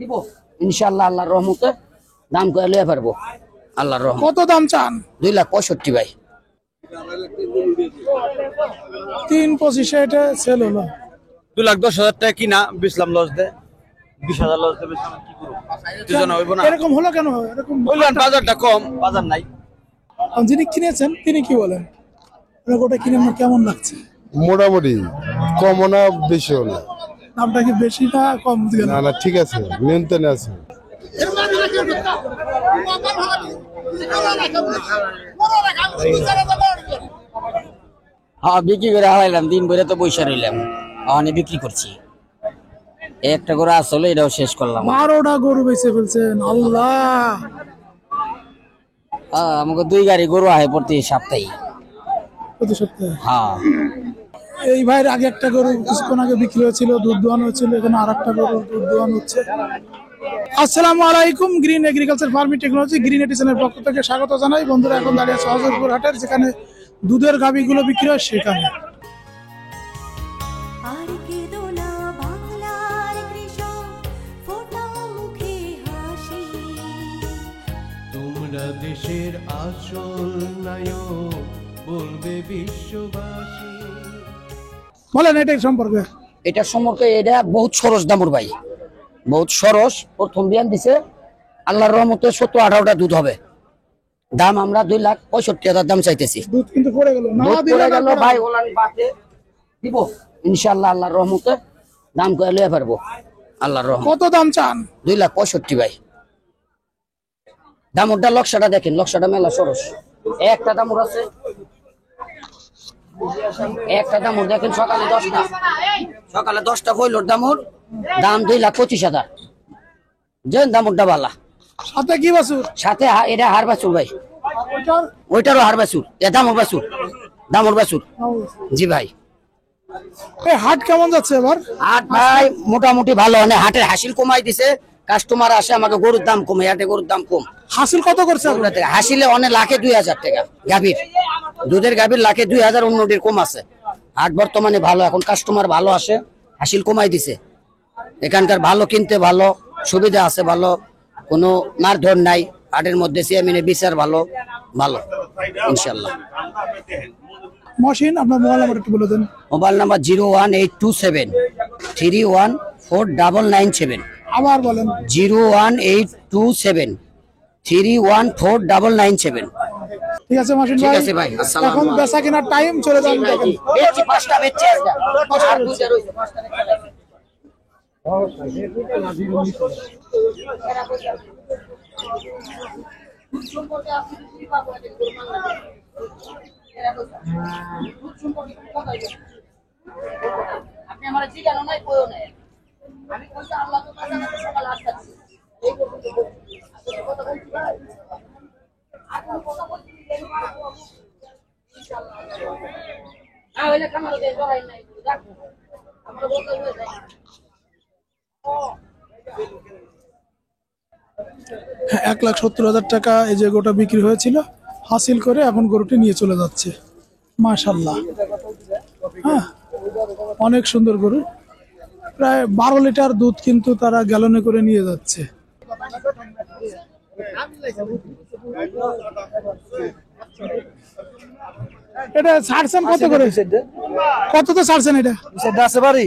দিব ইনশাআল্লাহ, আল্লাহর রহমতে দাম করে লয়ে পারবো আল্লাহর রহমত। কত দাম চান? 2,65,000 ভাই। 3,25,000 এটা সেল হলো। 2,10,000 টাকা কিনা, বেচলাম লস দে, 20,000 লস দে বেচলাম, কি করব? দুজন হইব না। এরকম হলো কেন? এরকম বললেন বাজারটা কম, বাজার নাই। যিনি কিনেছেন তিনি কি বলেন? ওটা কিনে আমার কেমন লাগছে? মোটামুটি কম না বেশিও না। দামটা কি বেশি না কম? না না, ঠিক আছে, নিয়ন্ত্রণে আছে। হ্যাঁ, বিক্রি করে হারাইলাম, দিন ভরে তো বৈশা রইলাম, অনেক বিক্রি করছি। একটা করে আসলে এটাও শেষ করলাম। 12টা গরু বেঁচে ফেলছেন, আল্লাহ। আমাকে 2 গাড়ি গরু আহে প্রতি সপ্তাহে। প্রতি সপ্তাহে? হ্যাঁ। এই ভাইয়ের আগে একটা গরু কিছুক্ষণ আগে বিক্রি হয়েছিল, দুধ দোয়ানো হয়েছিল, এখানে আর একটা গরু দুধ দোয়ানো হচ্ছে। আসসালামু আলাইকুম, green agriculture farming technology green এডিশনের পক্ষ থেকে স্বাগত জানাই। বন্ধুরা, এখন দাঁড়িয়ে আছে হজরতপুর হাটের, যেখানে দুধের গাভীগুলো বিক্রি হয় সেখানে। তোমরা দেশের আসল নায়ক, বলবে বিশ্ববাসী। বলেন এটা সম্পর্কে। এটা সম্পর্কে এটা বহুত সরস দামুর ভাই, বহুত সরস। প্রথম বিয়ান দিছে, আল্লাহর রহমতে 17-18টা দুধ হবে। দাম আমরা 2,65,000 দাম চাইতেছি। দুধ কিন্তু পড়ে গেল, না দুধ দিলে পড়ে গেল না ভাই, ওলান বাতে দিব ইনশাআল্লাহ, আল্লাহর রহমতে দাম করে লয়ে পারবো আল্লাহর রহমত। কত দাম চান? 2,65,000 ভাই। দামুরটা লক্ষ্যটা দেখেন, লক্ষ্যটা মেলা সরস। একটা দামুর আছে, একটা দামুর দেখেন, সকালে 10টা কইলোর দামুর দাম 2,25,000। যে দামুরটা বালা, সাথে কি বাছুর? সাথে এটা হার বাছুর ভাই, ওইটার? ওইটারও হার বাছুর, এ দামুর বাছুর, দামুর বাছুর। জি ভাই। এই হাট কেমন যাচ্ছে এবার? হাট ভাই মোটামুটি ভালো, মানে হাটের হাসিল কমাই দিছে, কাস্টমার আসে, আমাকে গরুর দাম কমে, হাটে গরুর দাম কম। হাসিল কত করছে আপনার? হাসিলে অনেক লাখে 2,000 টাকা গাভীর, দুধের গাভীর লাখে 2,000, অন্যটির কম আছে। হাট বর্তমানে ভালো, এখন কাস্টমার ভালো আসে, হাসিল কমাই দিছে। এখানকার ভালো, কিনতে ভালো, সুবিধা আছে ভালো, কোনো মারধর নাই হাটের মধ্যে। চেয়ারম্যানের বিচার ভালো ভালো ইনশাল্লাহ। মহসিন, আপনার মোবাইল নাম্বার একটু বলে দেন। Mobile number 01827 3149997। আবার বলেন। 01827 3149997। ঠিক আছে মহসিন ঠিক ভাই, আছে ভাই, আসসালামু এখন আলাইকুম। বেচা কেনার টাইম, চলে যান দেখেন। বেচছি, 5টা বেচছি আজকে। আর 2টা রইছে, 5টা বেচছি। আপনি আমার জিজ্ঞাসা নাই কইও না, আমি কইছি আল্লাহ তো কাছে কাছে সকাল 8টা এই পর্যন্ত কথা বলছি ভাই, আর কোন কথা বলছি ইনশাআল্লাহ। হইলে কামাল দেই জড়াই নাই, দেখো আমরা বলতে হয়ে যায়। 1,70,000 টাকা এই যে গরুটা বিক্রি হয়েছিল, হাসিল করে এখন গরুটি নিয়ে চলে যাচ্ছে। মাশাআল্লাহ, হ্যাঁ, অনেক সুন্দর গরু। প্রায় 12 লিটার দুধ কিন্তু তারা গ্যালনে করে নিয়ে যাচ্ছে। এটা ছাড়ছেন কত করে? কত তো ছাড়ছেন এটা? আছে বাড়ি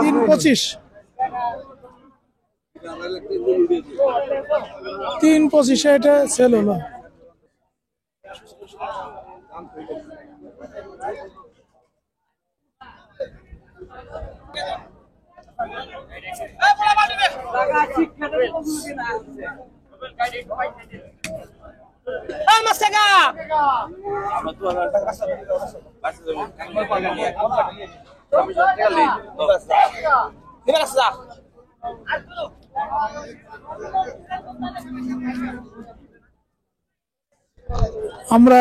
3,25,000। 3,25,000 এটা সেল হলো। আমরা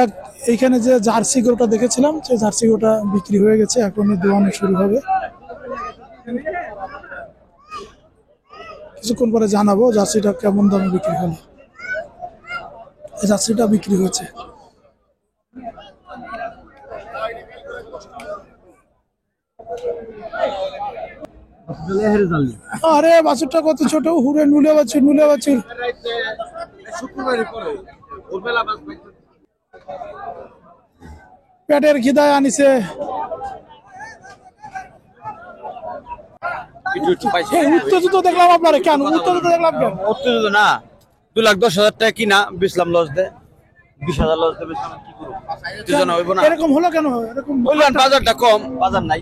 এইখানে যে জার্সি গরুটা দেখেছিলাম, সেই জার্সি গরুটা বিক্রি হয়ে গেছে, এখন দোয়ানো শুরু হবে। কিছুক্ষণ পরে জানাবো জার্সিটা কেমন দামে বিক্রি হলো। এই জার্সিটা বিক্রি হয়েছে। আরে বাছুরটা কত ছোট, হুড়ে নুলে বাছুর, নুলে বাছুর। পেটের খিদায় আনিছে। উত্তেজিত দেখলাম আপনারে, কেন উত্তেজিত দেখলাম কেন? উত্তেজিত না, 2,10,000 টাকা কিনা বেচলাম লস দে, 20,000 লস দে বেচলাম, কি করব? উত্তেজনা হইব না? এরকম হলো কেন? এরকম বললেন বাজারটা কম, বাজার নাই,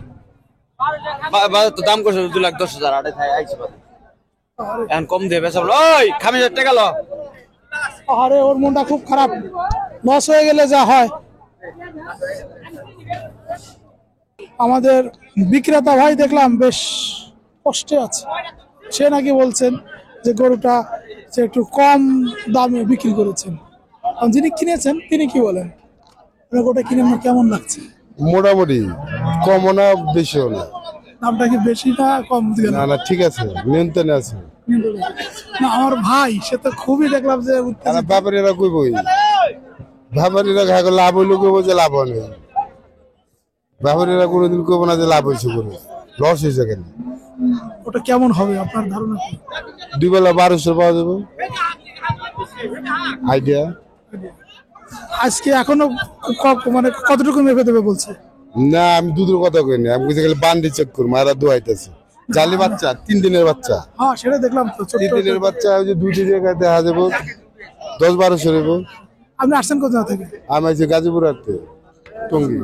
বাজার তো দাম করছে 2,10,000 আইছে বাজার, এখন কম দিয়ে বেচাবো। ওই খামি টাকা লো। আরে ওর মনটা খুব খারাপ, লস হয়ে গেলে যা হয়। আমাদের বিক্রেতা ভাই দেখলাম বেশ কষ্টে আছে। সে নাকি বলছেন যে গরুটা সে একটু কম দামে বিক্রি করেছেন। আর যিনি কিনেছেন তিনি কি বলেন, গরুটা কিনে আমার কেমন লাগছে? মোটামুটি, কমও না বেশিও না। দামটা কি বেশি না কম? না না, ঠিক আছে, নিয়ন্ত্রণে আছে। না আমার ভাই সে তো খুবই দেখলাম যে উত্তেজিত। ব্যাপারীরা কইবই, ব্যাপারীরা খায় লাভ হইলে কইব যে লাভ হয় না, ব্যাপারীরা কোনোদিন কইব না যে লাভ হয়েছে, করে লস হয়েছে কেন। ওটা কেমন হবে আপনার ধারণা কি? 2 বেলা 1200 পাওয়া যাবে আইডিয়া। আজকে এখনো মানে কতটুকু মেপে দেবে বলছে? না, আমি দুধের কথা কইনি, আমি কিছু খালি বান্ডি চেক করবো, মারা দোয়াইতেছে। জালি বাচ্চা, 3 দিনের বাচ্চা, হ্যাঁ সেটা দেখলাম তো। 3 দিনের বাচ্চা, ওই যে 2 দিনের দেখা যাবো 10-1200 নেব। আপনি আসছেন কোথা থেকে? আমি আছি গাজীপুর হাটতে, টঙ্গী।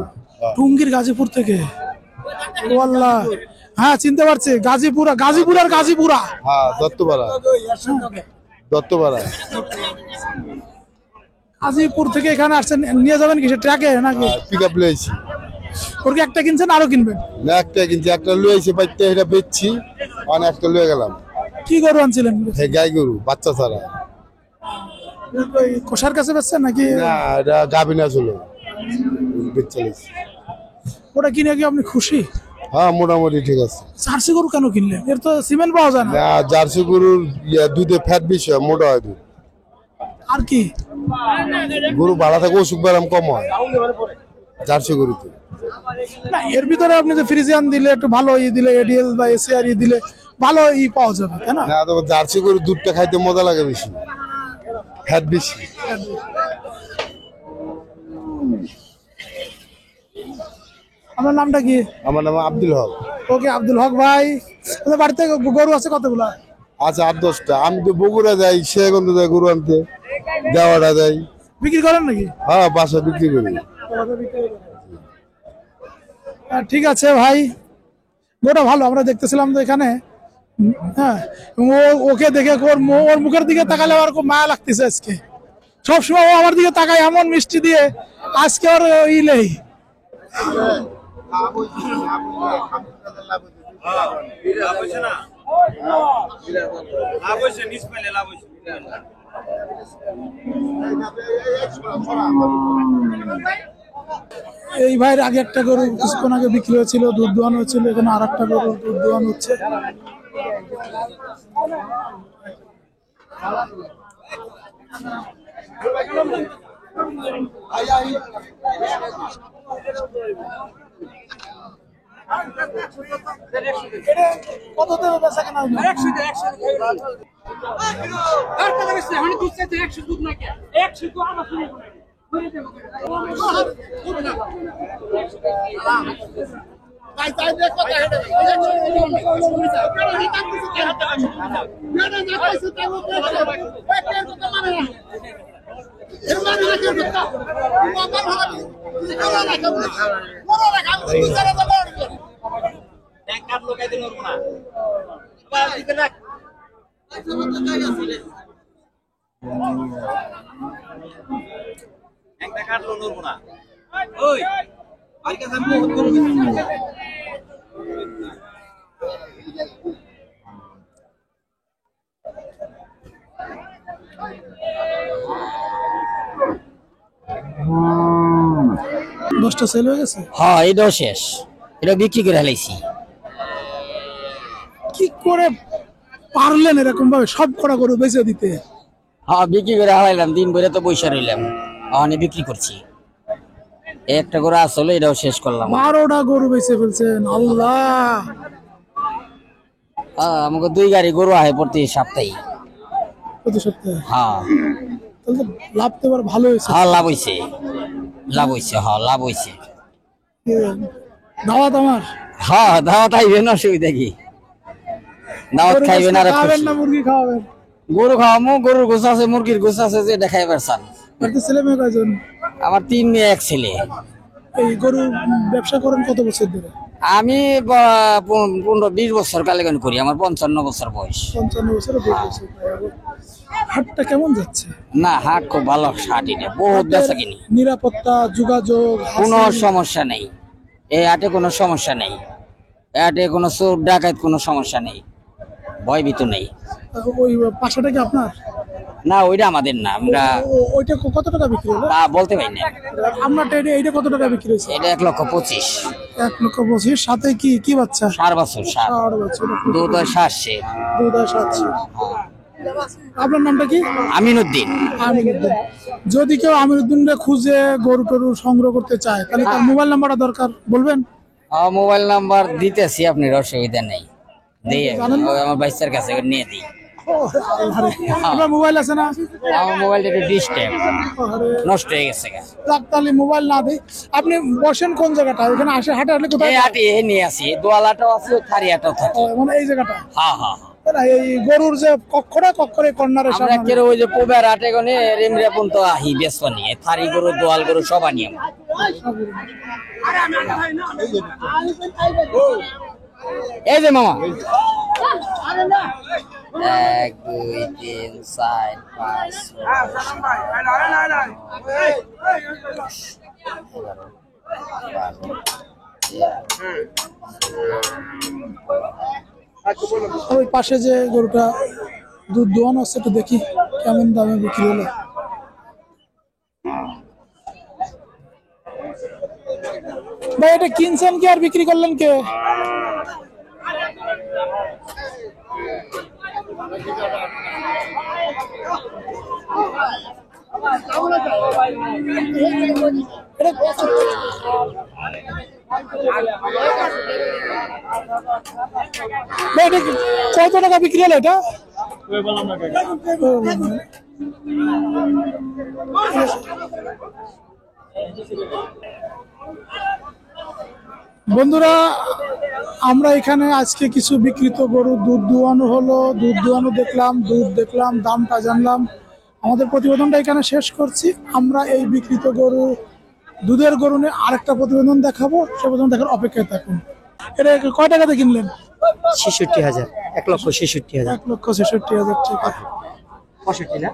টুঙ্গির গাজীপুর থেকে? ও আল্লাহ, হ্যাঁ চিনতে পারছি, গাজীপুরা, গাজীপুর আর গাজীপুরা। হ্যাঁ, দত্তপাড়া, দত্তপাড়া। গাজীপুর থেকে এখানে আসছেন, নিয়ে যাবেন কি ট্রাকে নাকি? পিক আপ লইছি। ওর কি একটা কিনছেন আরো কিনবেন? না, একটা কিনছি, একটা লইছি পাইতে, এটা বেচছি, অনেক একটা লয়ে গেলাম। কি গরু আনছিলেন? গাই গরু, বাচ্চা ছাড়া। ওই কোষার কাছে বেচছেন নাকি? না, এটা গাভিনা ছিল, বেচছি। ওটা কিনে কি আপনি খুশি? হ্যাঁ, মোটামুটি ঠিক আছে। জার্সি গরু কেন কিনলেন? এর তো সিমেন্ট পাওয়া যায় না। না, জার্সি গরুর দুধে ফ্যাট বেশি হয়, মোটা হয় দুধ। আর কি গরু ভাড়া থাকে, অসুখ ব্যারাম কম হয় জার্সি গরুতে। না, এর ভিতরে আপনি যে ফ্রিজিয়ান দিলে, একটু ভালো দিলে, এডিএল বা এসিআর দিলে ভালো পাওয়া যাবে, তাই না? না, তবে জার্সি গরুর দুধটা খাইতে মজা লাগে বেশি, ফ্যাট বেশি। আপনার নামটা কি? আমার নাম আব্দুল হক। ওকে আব্দুল হক ভাই, আপনার বাড়িতে গরু আছে কতগুলা? আচ্ছা, 8-10টা। আমি তো বগুড়া যাই, শেখগঞ্জ যাই গরু আনতে, দেওয়াটা যাই। বিক্রি করেন নাকি? হ্যাঁ, বাসা বিক্রি করি। ঠিক আছে ভাই, গরুটা ভালো, আমরা দেখতেছিলাম তো এখানে। হ্যাঁ, ওকে দেখে ওর মুখের দিকে তাকালে আমার খুব মায়া লাগতেছে আজকে। সবসময় ও আমার দিকে তাকায় এমন মিষ্টি দিয়ে, আজকে ওর নেই। এই ভাইয়ের আগে একটা গরু কিছুক্ষণ আগে বিক্রি হয়েছিল, দুধ দোয়ানো হচ্ছিল, এখানে আর একটা গরু দুধ দোয়ানো হচ্ছে। কত দেবে বেচা কেনা? 10টা সেল হয়ে গেছে। হ্যাঁ, এটাও শেষ, এটা বিক্রি করে ফেলাইছি। কি করে পারলেন এরকম ভাবে সব কটা গরু বেচে দিতে? হ্যাঁ, বিক্রি করে হারাইলাম, দিন ভরে তো পয়সা রইলাম, অনেক বিক্রি করছি। একটা করে আসলে এটাও শেষ করলাম। 12টা গরু বেচে ফেলছেন, আল্লাহ। আমাকে 2 গাড়ি গরু আহে প্রতি সপ্তাহে। প্রতি সপ্তাহে? হ্যাঁ তাহলে তো লাভ তো এবার ভালো হয়েছে। হ্যাঁ লাভ হইছে, লাভ হইছে, হ্যাঁ লাভ হইছে। দাওয়াত আমার। হ্যাঁ দাওয়াত আইবেন, অসুবিধা কি? দাওয়াত খাইবেন আর খাবেন না মুরগি খাওয়াবেন? গরু খাওয়ামো, গরুর গোছ আছে, মুরগির গোছ আছে, যে দেখাই পারছান। বাড়িতে ছেলে মেয়ে কয়জন? আমার 3 মেয়ে 1 ছেলে। এই গরু ব্যবসা করেন কত বছর ধরে? আমি 15-20 বছর কালেগন করি, আমার 55 বছর বয়স। 55 বছর বয়স। হাটটা কেমন যাচ্ছে? না হাট খুব ভালো, হাটই না বহুত বেচা কিনি, নিরাপত্তা, যোগাযোগ কোনো সমস্যা নেই। এই হাটে কোনো সমস্যা নেই, এই হাটে কোনো চোর ডাকাত কোনো সমস্যা নেই, ভয় ভীত নেই। ওই পাশাটা কি আপনার? না ওইটা আমাদের না, আমরা ওইটা কত টাকা বিক্রি হলো? তা বলতে পারি না। আপনারটা এইটা কত টাকা বিক্রি হয়েছে? এটা 1,25,000। 1,25,000 সাথে কি কি বাচ্চা? 4 বছর, 7 4 বছর। দুধ হয় 700। দুধ হয় 700। আপনার নামটা কি? আমিনুদ্দিন। আমিনুদ্দিন। যদি কেউ আমিনুদ্দিনকে খুঁজে গরু টরু সংগ্রহ করতে চায় তাহলে তার মোবাইল নাম্বারটা দরকার, বলবেন? মোবাইল নাম্বার দিতেছি, আপনার অসুবিধা নেই, দিয়ে আমার বাইস্তার কাছে নিয়ে দিই। আপনার মোবাইল আছে না? আমার মোবাইলটা একটু ডিস্টার্ব, নষ্ট হয়ে গেছে। তাহলে মোবাইল না দিই। আপনি বসেন কোন জায়গাটা? এখানে আসে হাটে আসলে কোথায়? এই হাটে নিয়ে আসি, দোয়ালাটাও আছে, থারিয়াটাও থাকে। মানে এই জায়গাটা? হ্যাঁ হ্যাঁ। এই গরুর যে কক্ষরে কর্নারের আমরা সামনে। ওই যে পোবের হাটে গনে রেমরে পর্যন্ত আহি বেসবা নিয়ে, থারি গরু, দোয়াল গরু সব আনি আমরা। এই যে মামা 1 2 3 4 5 ওই পাশে যে গরুটা দুধ দোয়ানো আছে, একটু দেখি কেমন দামে বিক্রি হলো। ভাই এটা কিনছেন কি আর বিক্রি করলেন কে? কত টাকা বিক্রি হলো এটা? বন্ধুরা আমরা এখানে আজকে কিছু বিক্রিত গরু দুধ দোয়ানো হলো, দুধ দোয়ানো দেখলাম, দুধ দেখলাম, দামটা জানলাম। আমাদের প্রতিবেদনটা এখানে শেষ করছি। আমরা এই বিক্রিত গরু, দুধের গরু নিয়ে আরেকটা প্রতিবেদন দেখাবো, সে পর্যন্ত দেখার অপেক্ষায় থাকুন। এটা কয় টাকাতে কিনলেন? 66,000, 1,66,000। 1,66,000 টাকা। 67।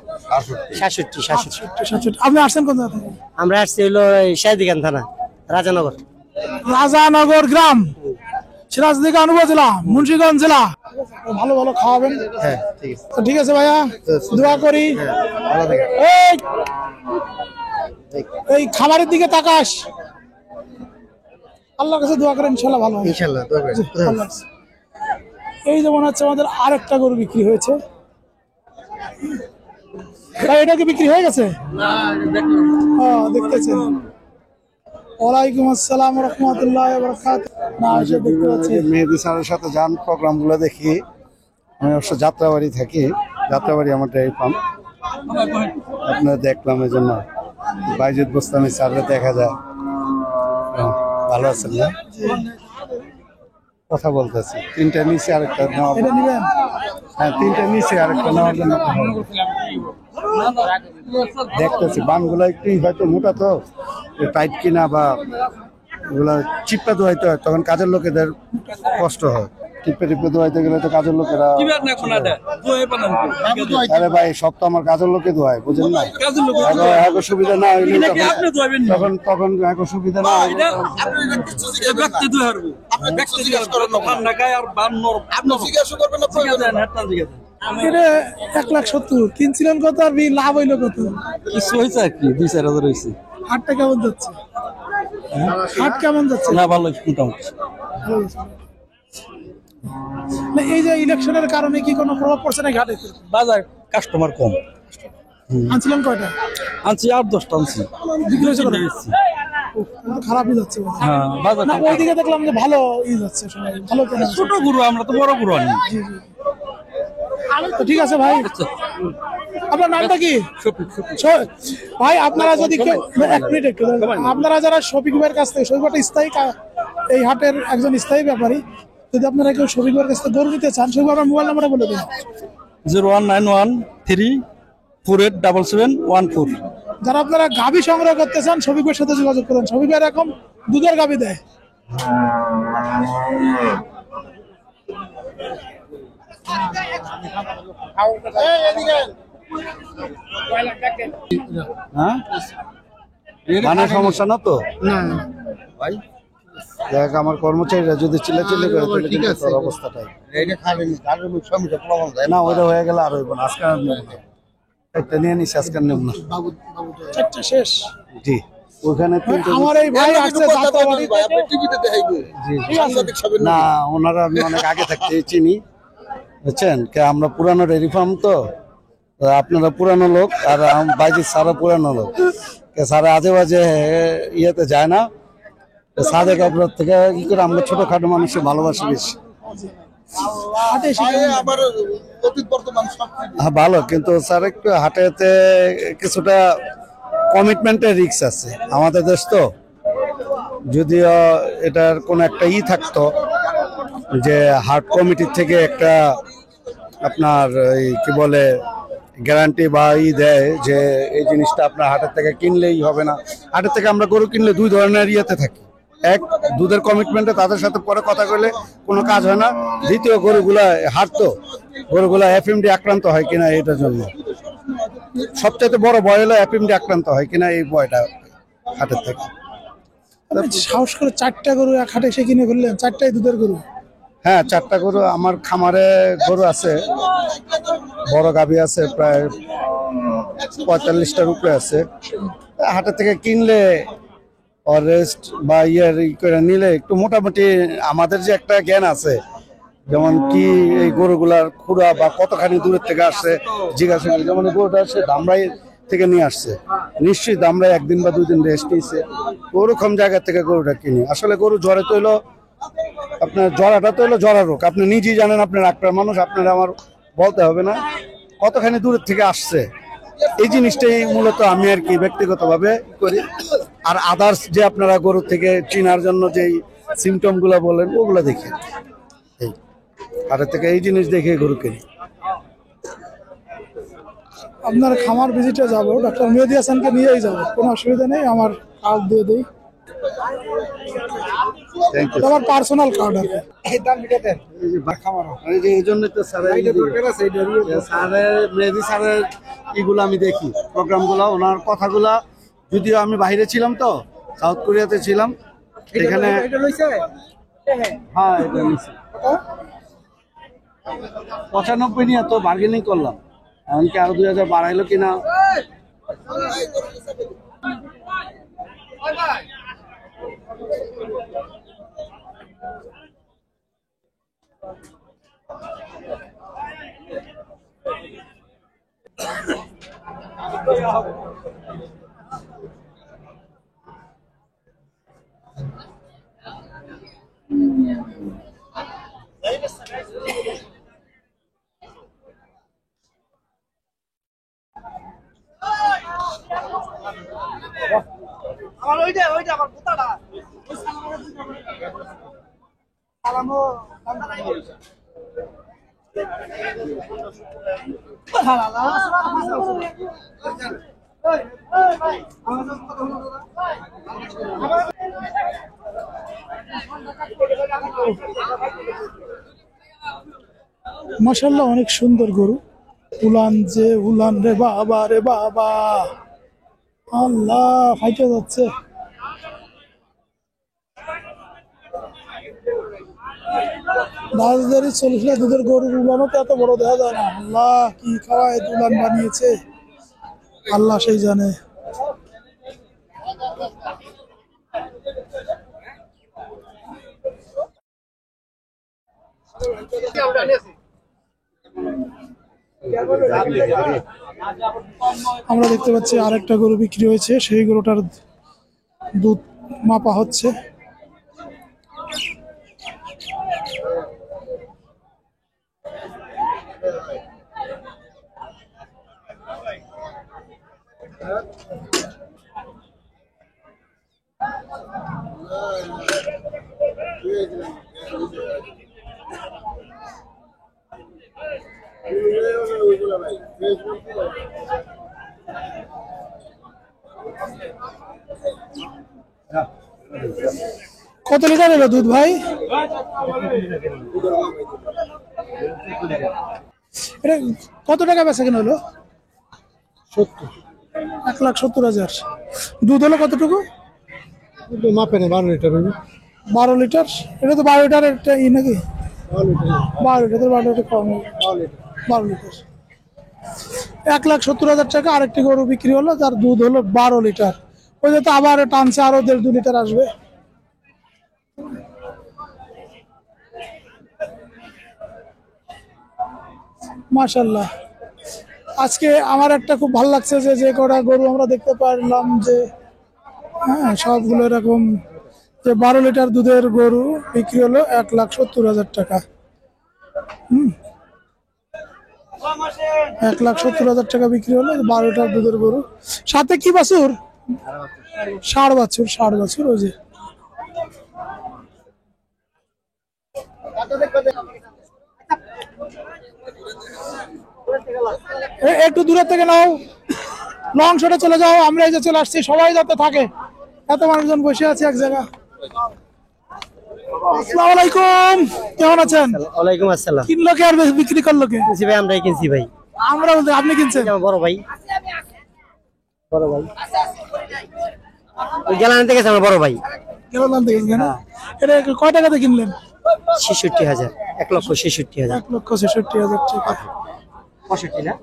আপনি আসছেন কোন জায়গা থেকে? আমরা আসছি হলো শাহদিগান থানা, রাজানগর। রাজানগর গ্রাম, সিরাজদিগান উপজেলা, মুন্সিগঞ্জ জেলা। ভালো ভালো খাওয়াবেন। হ্যাঁ ঠিক আছে। তো ঠিক আছে ভাইয়া, দোয়া করি। এই খাবারের দিকে তাকাস, আল্লাহর কাছে দোয়া করেন, ইনশাআল্লাহ ভালো হবে। ইনশাআল্লাহ দোয়া করেন। আল্লাহ। এই যে মনে হচ্ছে আমাদের আরেকটা গরু বিক্রি হয়েছে। ভাই এটা কি বিক্রি হয়ে গেছে? দেখতেছেন। ওয়ালাইকুম আসসালাম ওয়া রাহমাতুল্লাহি ওয়া বারাকাতুহু। না এসে দেখতে পাচ্ছি মেহেদী স্যারের সাথে যান প্রোগ্রামগুলো দেখি। আমি অবশ্য যাত্রাবাড়ি থাকি, যাত্রাবাড়ি আমার ডেয়ারি ফার্ম। আপনারা দেখলাম, এই জন্য বাইজিদ বোস্তামি স্যারের দেখা যায়। ভালো আছেন না? কথা বলতেছি, 3টা নিচে আরেকটা নেওয়া। এটা নেবেন? হ্যাঁ 3টা নিচে আরেকটা নেওয়ার জন্য দেখতেছি। বানগুলো একটু হয়তো মোটা, তো টাইট কিনা বা ওগুলা চিপটা ধোয়াইতে হয়, তখন কাজের লোকেদের কষ্ট হয়। টিপে টিপে ধোয়াইতে গেলে তো কাজের লোকেরা, আরে ভাই সব তো আমার কাজের লোকে ধোয়ায়, বুঝেন না? এখন সুবিধা না হইলে তখন এখন সুবিধা না হইলে এটা 1,70,000 কিনছিলেন কত আর লাভ হইলো কত? কিছু হয়েছে আর কি, 2-4 হাজার হয়েছে। হাটটা কেমন যাচ্ছে? হাট কেমন যাচ্ছে? না ভালো, মোটামুটি। না এই যে ইলেকশনের কারণে কি কোনো প্রভাব পড়ছে না ঘাটে? বাজার কাস্টমার কম। আনছিলেন কয়টা? আনছি 8-10টা আনছি। বিক্রি হয়েছে কত? তাহলে তো খারাপই যাচ্ছে বোধহয়। হ্যাঁ বাজার না ওইদিকে দেখলাম যে ভালো যাচ্ছে সবাই ভালো কেনা হচ্ছে। ছোট গরু, আমরা তো বড় গরু আনি। জি জি তো ঠিক আছে ভাই, আপনার নামটা কি? ভাই আপনারা যদি কেউ এক মিনিট একটু আপনারা যারা শফিক ভাইয়ের কাছ থেকে, শফিক ভাই স্থায়ী এই হাটের একজন স্থায়ী ব্যাপারী, যদি আপনারা কেউ শফিক ভাইয়ের কাছ থেকে গরু নিতে চান, শফিক ভাই আপনার মোবাইল নাম্বারটা বলে দিন। 01913477714। যারা আপনারা গাভী সংগ্রহ করতে চান শফিক ভাইয়ের সাথে যোগাযোগ করুন। শফিক ভাই এরকম দুধের গাভী দেয়। হ্যাঁ মানে সমস্যা না তো না ভাই, দেখ আমার কর্মচারীরা যদি চিল্লাচিল্লি করে তাহলে কিন্তু তোর অবস্থাটাই না, ওইটা হয়ে গেলে আর হইব না। আজকে আর নেব না, একটা নিয়ে নিস, আজকে আর নেব না। চারটা শেষ। জি ওখানে তিনটে আমার এই ভাই আসছে যাত্রাবাড়ি থেকে। না, ওনারা আমি অনেক আগে থাকতে চিনি, বুঝছেন? আমরা পুরানো ডেয়ারি ফার্ম তো, আপনারা পুরানো লোক আর বাইজি সারা পুরানো লোক, সারা আজে বাজে ইয়েতে যায় না। সাদেক একবার থেকে কি করে আমরা ছোটখাটো মানুষের ভালোবাসি বেশি। হ্যাঁ ভালো, কিন্তু স্যার একটু হাটেতে কিছুটা কমিটমেন্টের রিস্ক আছে আমাদের দেশ তো। যদিও এটার কোন একটা থাকতো যে হাট কমিটির থেকে একটা আপনার কি বলে গ্যারান্টি বা দেয় যে এই জিনিসটা আপনার হাটের থেকে কিনলেই হবে না। হাটের থেকে আমরা গরু কিনলে দুই ধরনের থাকি। এক, দুধের কমিটমেন্টে তাদের সাথে পরে কথা বলে কোনো কাজ হয় না। দ্বিতীয়, গরুগুলা হাট তো, গরুগুলা এফএমডি আক্রান্ত হয় কিনা এটার জন্য। সবচেয়ে বড় ভয় হলো এফএমডি আক্রান্ত হয় কিনা, এই ভয়টা হাটের থেকে। সাহস করে 4টা গরু এক হাটে এসে কিনে ফেললেন, 4টাই দুধের গরু। হ্যাঁ 4টা গরু আমার খামারে গরু আছে, বড় গাভী আছে প্রায় 45টার উপরে আছে। হাটের থেকে কিনলে রেস্ট বা করে নিলে একটু মোটামুটি আমাদের যে একটা জ্ঞান আছে, যেমন কি এই গরুগুলার খুঁড়া বা কতখানি দূরের থেকে আসছে জিজ্ঞাসা করি। যেমন গরুটা আসছে ধামরাই থেকে নিয়ে আসছে, নিশ্চয়ই ধামরাই 1 দিন বা 2 দিন রেস্ট নিয়েছে, ওরকম জায়গা থেকে গরুটা কিনি। আসলে গরু জ্বরে তো হলো আপনার, জরাটা তো হলো জরা রোগ, আপনি নিজেই জানেন, আপনার ডাক্তার মানুষ, আপনারা আমার বলতে হবে না কতখানি দূরের থেকে আসছে। এই জিনিসটাই মূলত আমি আর কি ব্যক্তিগতভাবে করি। আর আদার্স যে আপনারা গরু থেকে চিনার জন্য যে সিমটম গুলা বলেন ওগুলা দেখি, এই হাটের থেকে এই জিনিস দেখে গরু কিনি। আপনার খামার ভিজিটে যাবো, ডাক্তার মেহেদী হাসানকে নিয়েই যাবো, কোনো অসুবিধা নেই। আমার কার্ড দিয়ে দিই, আমার পার্সোনাল কার্ড আছে। এই জন্য তো স্যারের মেহেদী স্যারের ইগুলো আমি দেখি, প্রোগ্রামগুলো, ওনার কথাগুলা। যদিও আমি বাইরে ছিলাম তো, সাউথ কোরিয়াতে ছিলাম, এখানে হ্যাঁ এটা নিয়েছি 95 নিয়ে তো বার্গেনিং করলাম, এমনকি আরো 2000 বাড়াইলো কিনা। মাশাআল্লাহ অনেক সুন্দর গরু। উলান যে উলান রে বাবা রে বাবা, আল্লাহ ফাইটে যাচ্ছে। রাজদারি 40 দুধের গরুর উলানও তো এত বড় দেখা যায় না। আল্লাহ কি খাওয়ায় উলান বানিয়েছে, আল্লাহ সেই জানে। আমরা দেখতে পাচ্ছি আরেকটা গরু বিক্রি হয়েছে, সেই গরুটার দুধ মাপা হচ্ছে। কত লিটার এলো দুধ ভাই? এটা কত টাকা বেচা কেনা হলো? 1,70,000। দুধ হলো কতটুকু? মাপে না 12 লিটার হইবে। 12 লিটার। এটা তো 12 লিটার একটা ই নাকি? 12 লিটার, 12 লিটার কম। 12 লিটার। 1,70,000 টাকা আরেকটি গরু বিক্রি হলো, তার দুধ হলো 12 লিটার। ওই যে তো আবার টানছে, আরো 1.5-2 লিটার আসবে। মাশাআল্লাহ, আজকে আমার একটা খুব ভালো লাগছে যে কটা গরু আমরা দেখতে পারলাম যে হ্যাঁ সবগুলো এরকম যে 12 লিটার দুধের গরু বিক্রি হলো 1,70,000 টাকা। 1,70,000 টাকা বিক্রি হলো 12 লিটার দুধের গরু। সাথে কি বাছুর? ষাঁড় বাছুর। ওই যে একটু দূরের থেকে নাও, লং শটে চলে যাও। আমরা এই যে চলে আসছি, সবাই যাতে থাকে, এত মানুষজন বসে আছে এক জায়গা। আসসালামু আলাইকুম, কেমন আছেন? ওয়ালাইকুম আসসালাম। কিনলো কে আর বিক্রি করলো কে? কিনছি ভাই, আমরাই কিনছি ভাই। আমরা বলতে আপনি কিনছেন? আমার বড় ভাই। ওই গেলান থেকে আমার বড় ভাই। কেমন দাম থেকে কিনলেন? এটা কয় টাকাতে কিনলেন? 66,000, 1,66,000। 1,66,000 টাকা। 65 না?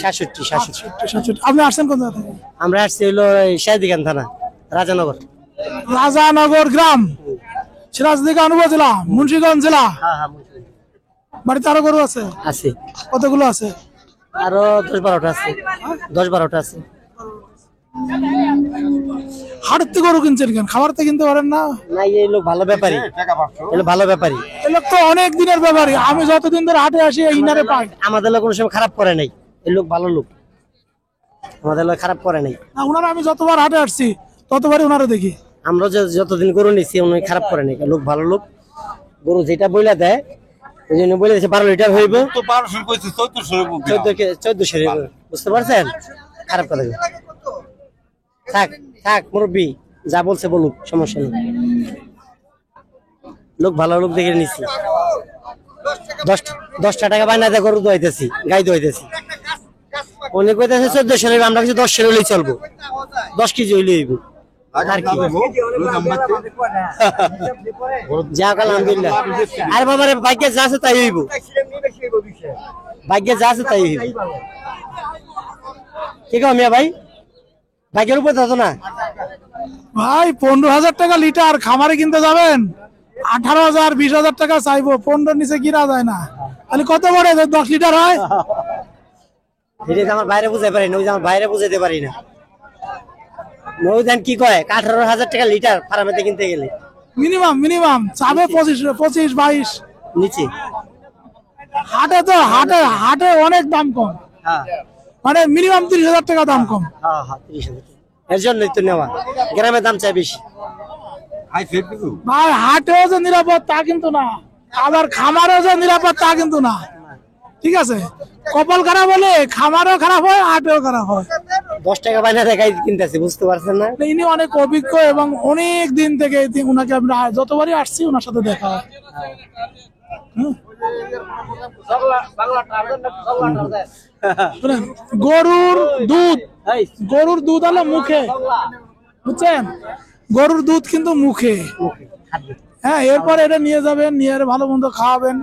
67। 67। আপনি আসছেন কোন জায়গা থেকে? আমরা আসছি হইলো শাহদিগান থানা, রাজানগর। রাজানগর গ্রাম, সিরাজদিগান উপজেলা, মুন্সিগঞ্জ জেলা। বাড়িতে আরো গরু আছে? আছে, কতগুলো আছে? আরো 10-12টা আছে। 10-12টা আছে। হাটের গরু কিনছেন কেন? খাবার তো কিনতে পারেন না? না, এই লোক ভালো ব্যাপারী, এলো ভালো ব্যাপারী। এই লোক তো অনেক দিনের ব্যাপারী। আমি যতদিন ধরে হাটে আসি এই ইনারে পাই। আমাদের লোক কোনো সময় খারাপ করে নাই। এই লোক ভালো লোক, আমাদের লোক খারাপ করে নাই। না, উনারা আমি যতবার হাটে আসছি ততবারই উনারা দেখি। আমরা যতদিন গরু নিছি উনি খারাপ করে নাই। লোক ভালো লোক, গরু যেটা বইলা দেয় ওই জন্য বলে দিয়েছে 12 লিটার হইব। 1400 হইব, বুঝতে পারছেন? খারাপ করে থাক থাক মুরব্বী, যা বলছে বলুক, সমস্যা নেই। লোক ভালো লোক দেখে নিছি। 10টা টাকা বায়না দিয়ে গরু দোয়াইতেছি, গাই দোয়াইতেছি। উনি কইতেছে 1400 হইব, আমরা কিছু 10 হইলেই চলবো। 10 কেজি হইলে হইব। আর কি যাক আলহামদুলিল্লাহ। আর বাবারে ভাগ্যে যা আছে তাই হইব, ভাগ্যে যা আছে তাই হইব। কি কও মিয়া ভাই, ভাগ্যের উপর থাকো না ভাই। 15,000 টাকা লিটার খামারে কিনতে যাবেন, 18,000 20,000 টাকা চাইবো। 15 নিচে কিনা যায় না। তাহলে কত বড় 10 লিটার হয়? এটা তো আমার বাইরে বুঝাই পারি না, ওই যে আমার বাইরে বুঝাইতে পারি না। নৌদান কি কয় 18,000 টাকা লিটার ফার্মেতে কিনতে গেলে মিনিমাম চাবে 25-22 নিচে। হাটে তো হাটে অনেক দাম কম, মানে মিনিমাম 30,000 টাকা দাম কম। হ্যাঁ 30,000। এর জন্যই তো নেওয়া, গ্রামে দাম চাই বেশি। ভাই হাটেও যে নিরাপদ তা কিন্তু না, আবার খামারেও যে নিরাপদ তা কিন্তু না। ঠিক আছে, কপাল খারাপ হলে খামারও খারাপ হয়, হাটেও খারাপ হয়। 10 টাকা বাইনা দেখাই কিনতেছি, বুঝতে পারছেন না? ইনি অনেক অভিজ্ঞ এবং অনেক দিন থেকে উনাকে আমরা যতবারই আসছি ওনার সাথে দেখা হয়। গরুর দুধ হলো মুখে, বুঝছেন? গরুর দুধ কিন্তু মুখে। হ্যাঁ, এরপর এটা নিয়ে যাবেন, নিয়ে ভালো মন্দ খাওয়াবেন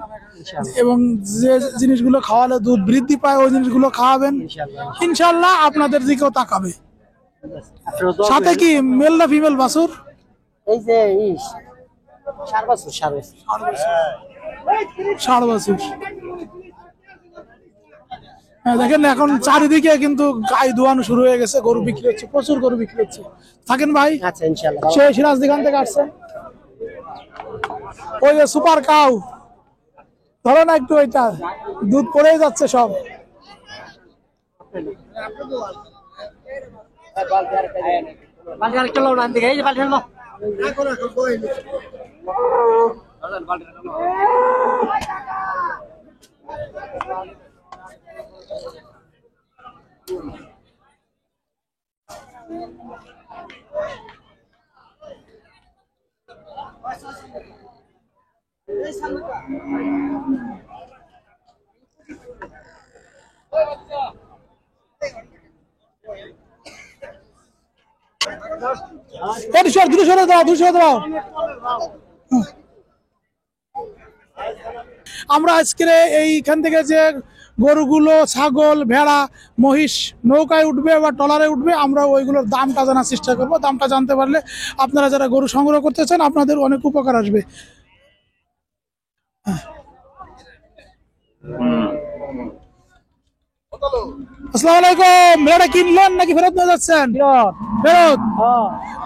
এবং যে জিনিসগুলো খাওয়ালে দুধ বৃদ্ধি পায় ওই জিনিসগুলো খাওয়াবেন। ইনশাল্লাহ আপনাদের দিকেও তাকাবে। সাথে কি মেল না ফিমেল বাছুর? এই যে ষাঁড় বাছুর। ষাঁড় বাছুর। দেখেন এখন চারিদিকে কিন্তু গাই দোয়ানো শুরু হয়ে গেছে, গরু বিক্রি হচ্ছে, প্রচুর গরু বিক্রি হচ্ছে। থাকেন ভাই। আচ্ছা ইনশাআল্লাহ। সেই সিরাজদিখান থেকে আসছেন। ওই যে সুপার কাউ, ধরো না একটু, ওইটা দুধ পড়েই যাচ্ছে সব। দুশো দাও, 200 দাও। আমরা আজকে এইখান থেকে যে গরুগুলো, ছাগল, ভেড়া, মহিষ নৌকায় উঠবে বা ট্রলারে উঠবে, আমরা ওইগুলোর দামটা জানার চেষ্টা করবো। দামটা জানতে পারলে আপনারা যারা গরু সংগ্রহ করতে চান আপনাদের অনেক উপকার আসবে। আসসালামু আলাইকুম। ভেড়া কিনলেন নাকি ফেরত নিয়ে যাচ্ছেন? ফেরত।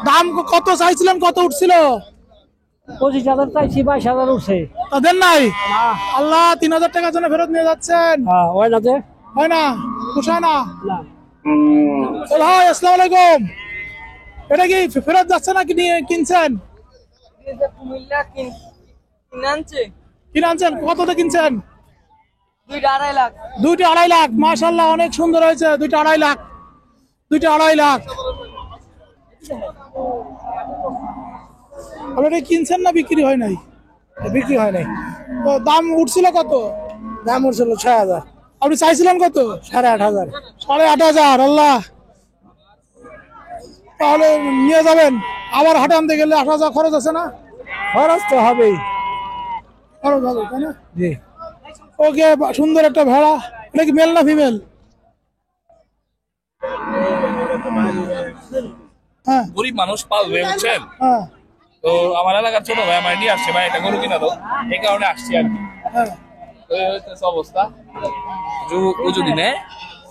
দাম কত চাইছিলেন, কত উঠছিল? 25,000 চাইছি, 22,000 উঠছে। তাদের নাই। আল্লাহ, 3,000 টাকার জন্য ফেরত নিয়ে যাচ্ছেন? হয় না যে, হয় না, পোষায় না। ভাই আসসালামু আলাইকুম। এটা কি ফেরত যাচ্ছে নাকি নিয়ে কিনছেন? কিনে আনছেন। কতটা কিনছেন? 2.5 লাখ। 2.5 লাখ। মাশাআল্লাহ, অনেক সুন্দর হয়েছে। 2.5 লাখ। 2.5 লাখ। আপনারা কিনছেন না বিক্রি হয় নাই? বিক্রি হয় নাই। তো দাম উঠছিল কত? দাম উঠছিল 6,000। আপনি চাইছিলেন কত? 8,500। 8,500। আল্লাহ, তাহলে নিয়ে যাবেন। আবার হাটে আনতে গেলে 8,000 খরচ আছে না? খরচ তো হবেই, খরচ হবে, তাই না? জি। ওকে, সুন্দর একটা ভেড়া। এটা কি মেল না ফিমেল? হ্যাঁ, গরিব মানুষ পালবে, বুঝছেন? হ্যাঁ, তো আমার এলাকার ছোট ভাই আমার নিয়ে আসছে, ভাই এটা গরু কিনা তো, এই কারণে আসছি আর কি। হ্যাঁ। তো এই হচ্ছে অবস্থা। ও যদি নেয়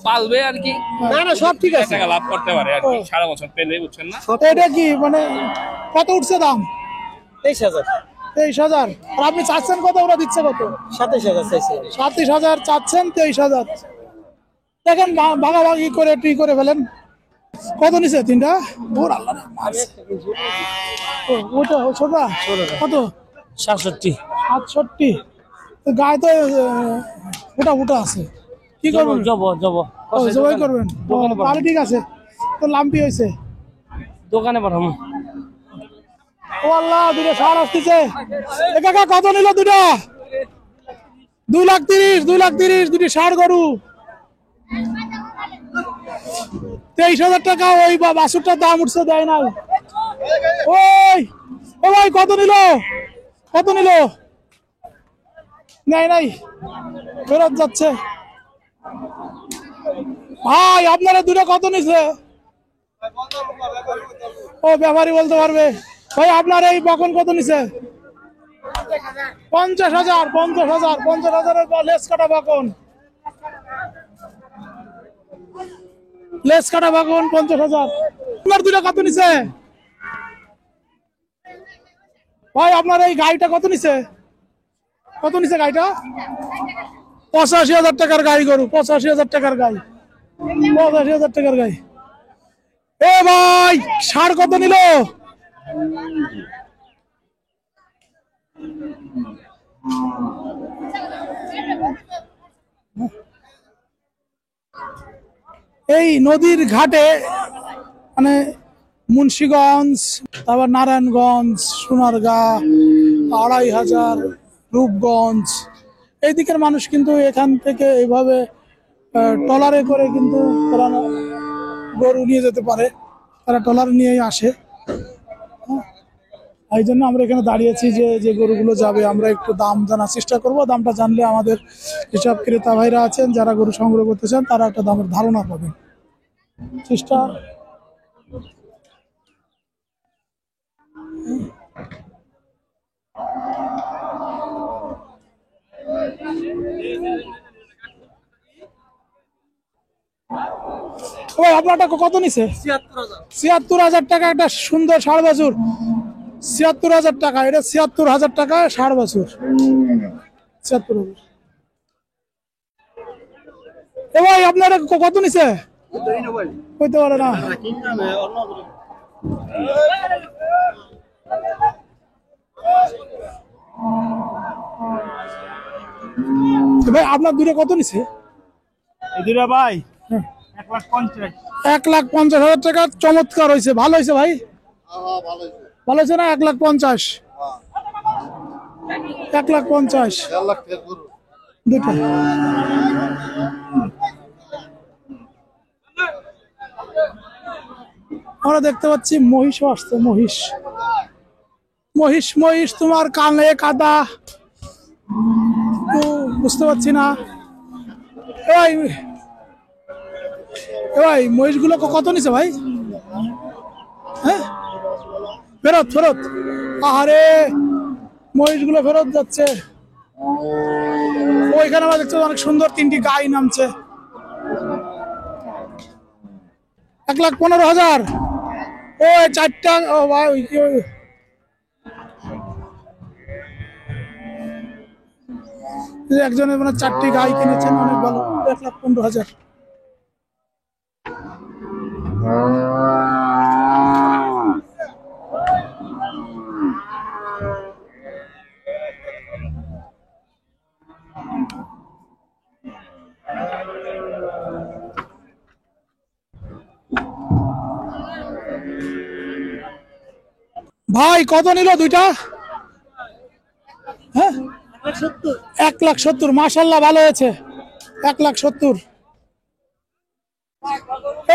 পালবে আর কি, না না, সব ঠিক আছে, টাকা লাভ করতে পারে আর কি, সারা বছর পেলে, বুঝছেন না? এটা কি মানে কত উঠছে দাম? 23,000। 23,000। আর আপনি চাচ্ছেন কত, ওরা দিচ্ছে কত? 27,000 চাইছি। 27,000 চাচ্ছেন, 23,000। দেখেন ভাগাভাগি করে টি করে ফেলেন। কত নিছে তিনটা? ওর আল্লাহ রে, মাছ। ওটা ছোটা কত? 67। 67। গায়ে তো ওটা ওটা আছে, কি করবেন? জবাই করবেন? তাহলে ঠিক আছে। তো লাম্পি হয়েছে, দোকানে পাঠাবো। ও আল্লাহ, দুটো সার আসতেছে। কাকা কত নিল দুটা? 2,30,000। 2,30,000 দুটি ষাঁড় গরু। 23,000 টাকা। ওই বাছুরটার দাম উঠছে, দেয় নাই। ওই ও ভাই, কত নিল? কত নিল? নাই নাই, ফেরত যাচ্ছে। ভাই আপনারা দুটো কত নিছে? ও ব্যাপারী বলতে পারবে। ভাই আপনার এই বকন কত নিছে? 50,000। 50,000। 50,000-এর লেস কাটা বকন। লেস কাটা বকন 50,000। আপনার দুটো কত নিছে? ভাই আপনার এই গাড়িটা কত নিছে? কত নিছে গাড়িটা? 85,000 টাকার গাড়ি গরু। 85,000 টাকার গাড়ি। 85,000 টাকার গাড়ি। এ ভাই, ষাঁড় কত নিল? এই নদীর ঘাটে মানে মুন্সিগঞ্জ, তারপর নারায়ণগঞ্জ, সোনারগাঁ, 2,500, রূপগঞ্জ, এই দিকের মানুষ কিন্তু এখান থেকে এইভাবে ট্রলারে করে কিন্তু তারা গরু নিয়ে যেতে পারে। তারা ট্রলার নিয়েই আসে। এই জন্য আমরা এখানে দাঁড়িয়েছি যে যে গরুগুলো যাবে আমরা একটু দাম জানার চেষ্টা করব। দামটা জানলে আমাদের যেসব ক্রেতা ভাইরা আছেন যারা গরু সংগ্রহ করতে চান তারা একটা দামের ধারণা পাবেন। চেষ্টা ওই আপনারটা কত নিছে? ৭৬,০০০ টাকা একটা সুন্দর ষাড় বাছুর। ৭৬,০০০ টাকা, এটা ৭৬,০০০ টাকা ষাড় বাছুর। ৭৬,০০০। এ ভাই আপনার কত নিছে? কইতে পারে না। ভাই আপনার দুটো কত নিছে? ভাই ১,৫০,০০০ টাকা। চমৎকার হয়েছে, ভালো হয়েছে ভাই, ভালো হয়েছে না? ১,৫০,০০০, ১,৫০,০০০ দুটা। আমরা দেখতে পাচ্ছি মহিষও আসছে। মহিষ মহিষ মহিষ তোমার কানে কাদা, বুঝতে পারছি না। ভাই মহিষগুলো কত নিছে ভাই? হ্যাঁ, ফেরত ফেরত। আরে মহিষগুলো ফেরত যাচ্ছে। ওইখানে আমরা দেখছি অনেক সুন্দর 3টি গাই নামছে। ১,১৫,০০০। ওই 4টা। ও ভাই একজনের মানে 4টি গাই কিনেছেন, অনেক ভালো। ১,১৫,০০০। ভাই কত নিল দুইটা? হ্যাঁ, ১,৭০,০০০। মাশাআল্লাহ, ভালো হয়েছে। ১,৭০,০০০।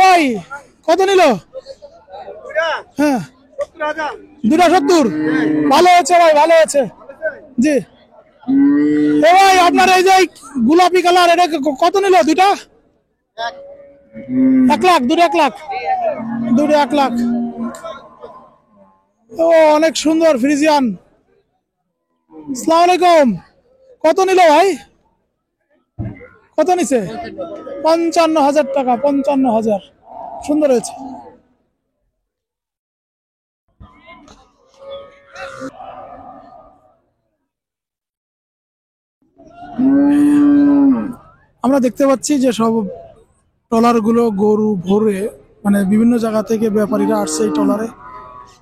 এই কত নিল? হ্যাঁ, ২,৭০,০০০। ভালো হয়েছে ভাই, ভালো হয়েছে। জি এ ভাই আপনার এই যে গোলাপি কালার, এটা কত নিল দুইটা? ১,০০,০০০। দুটো ১,০০,০০০। দুটো ১,০০,০০০। ও অনেক সুন্দর ফ্রিজিয়ান। আসসালামু আলাইকুম। কত নিল ভাই? কত নিছে? ৫৫,০০০ টাকা। ৫৫,০০০। সুন্দর হয়েছে। আমরা দেখতে পাচ্ছি যে সব ট্রলার গুলো গরু ভরে, মানে বিভিন্ন জায়গা থেকে ব্যাপারীরা আসছে এই ট্রলারে,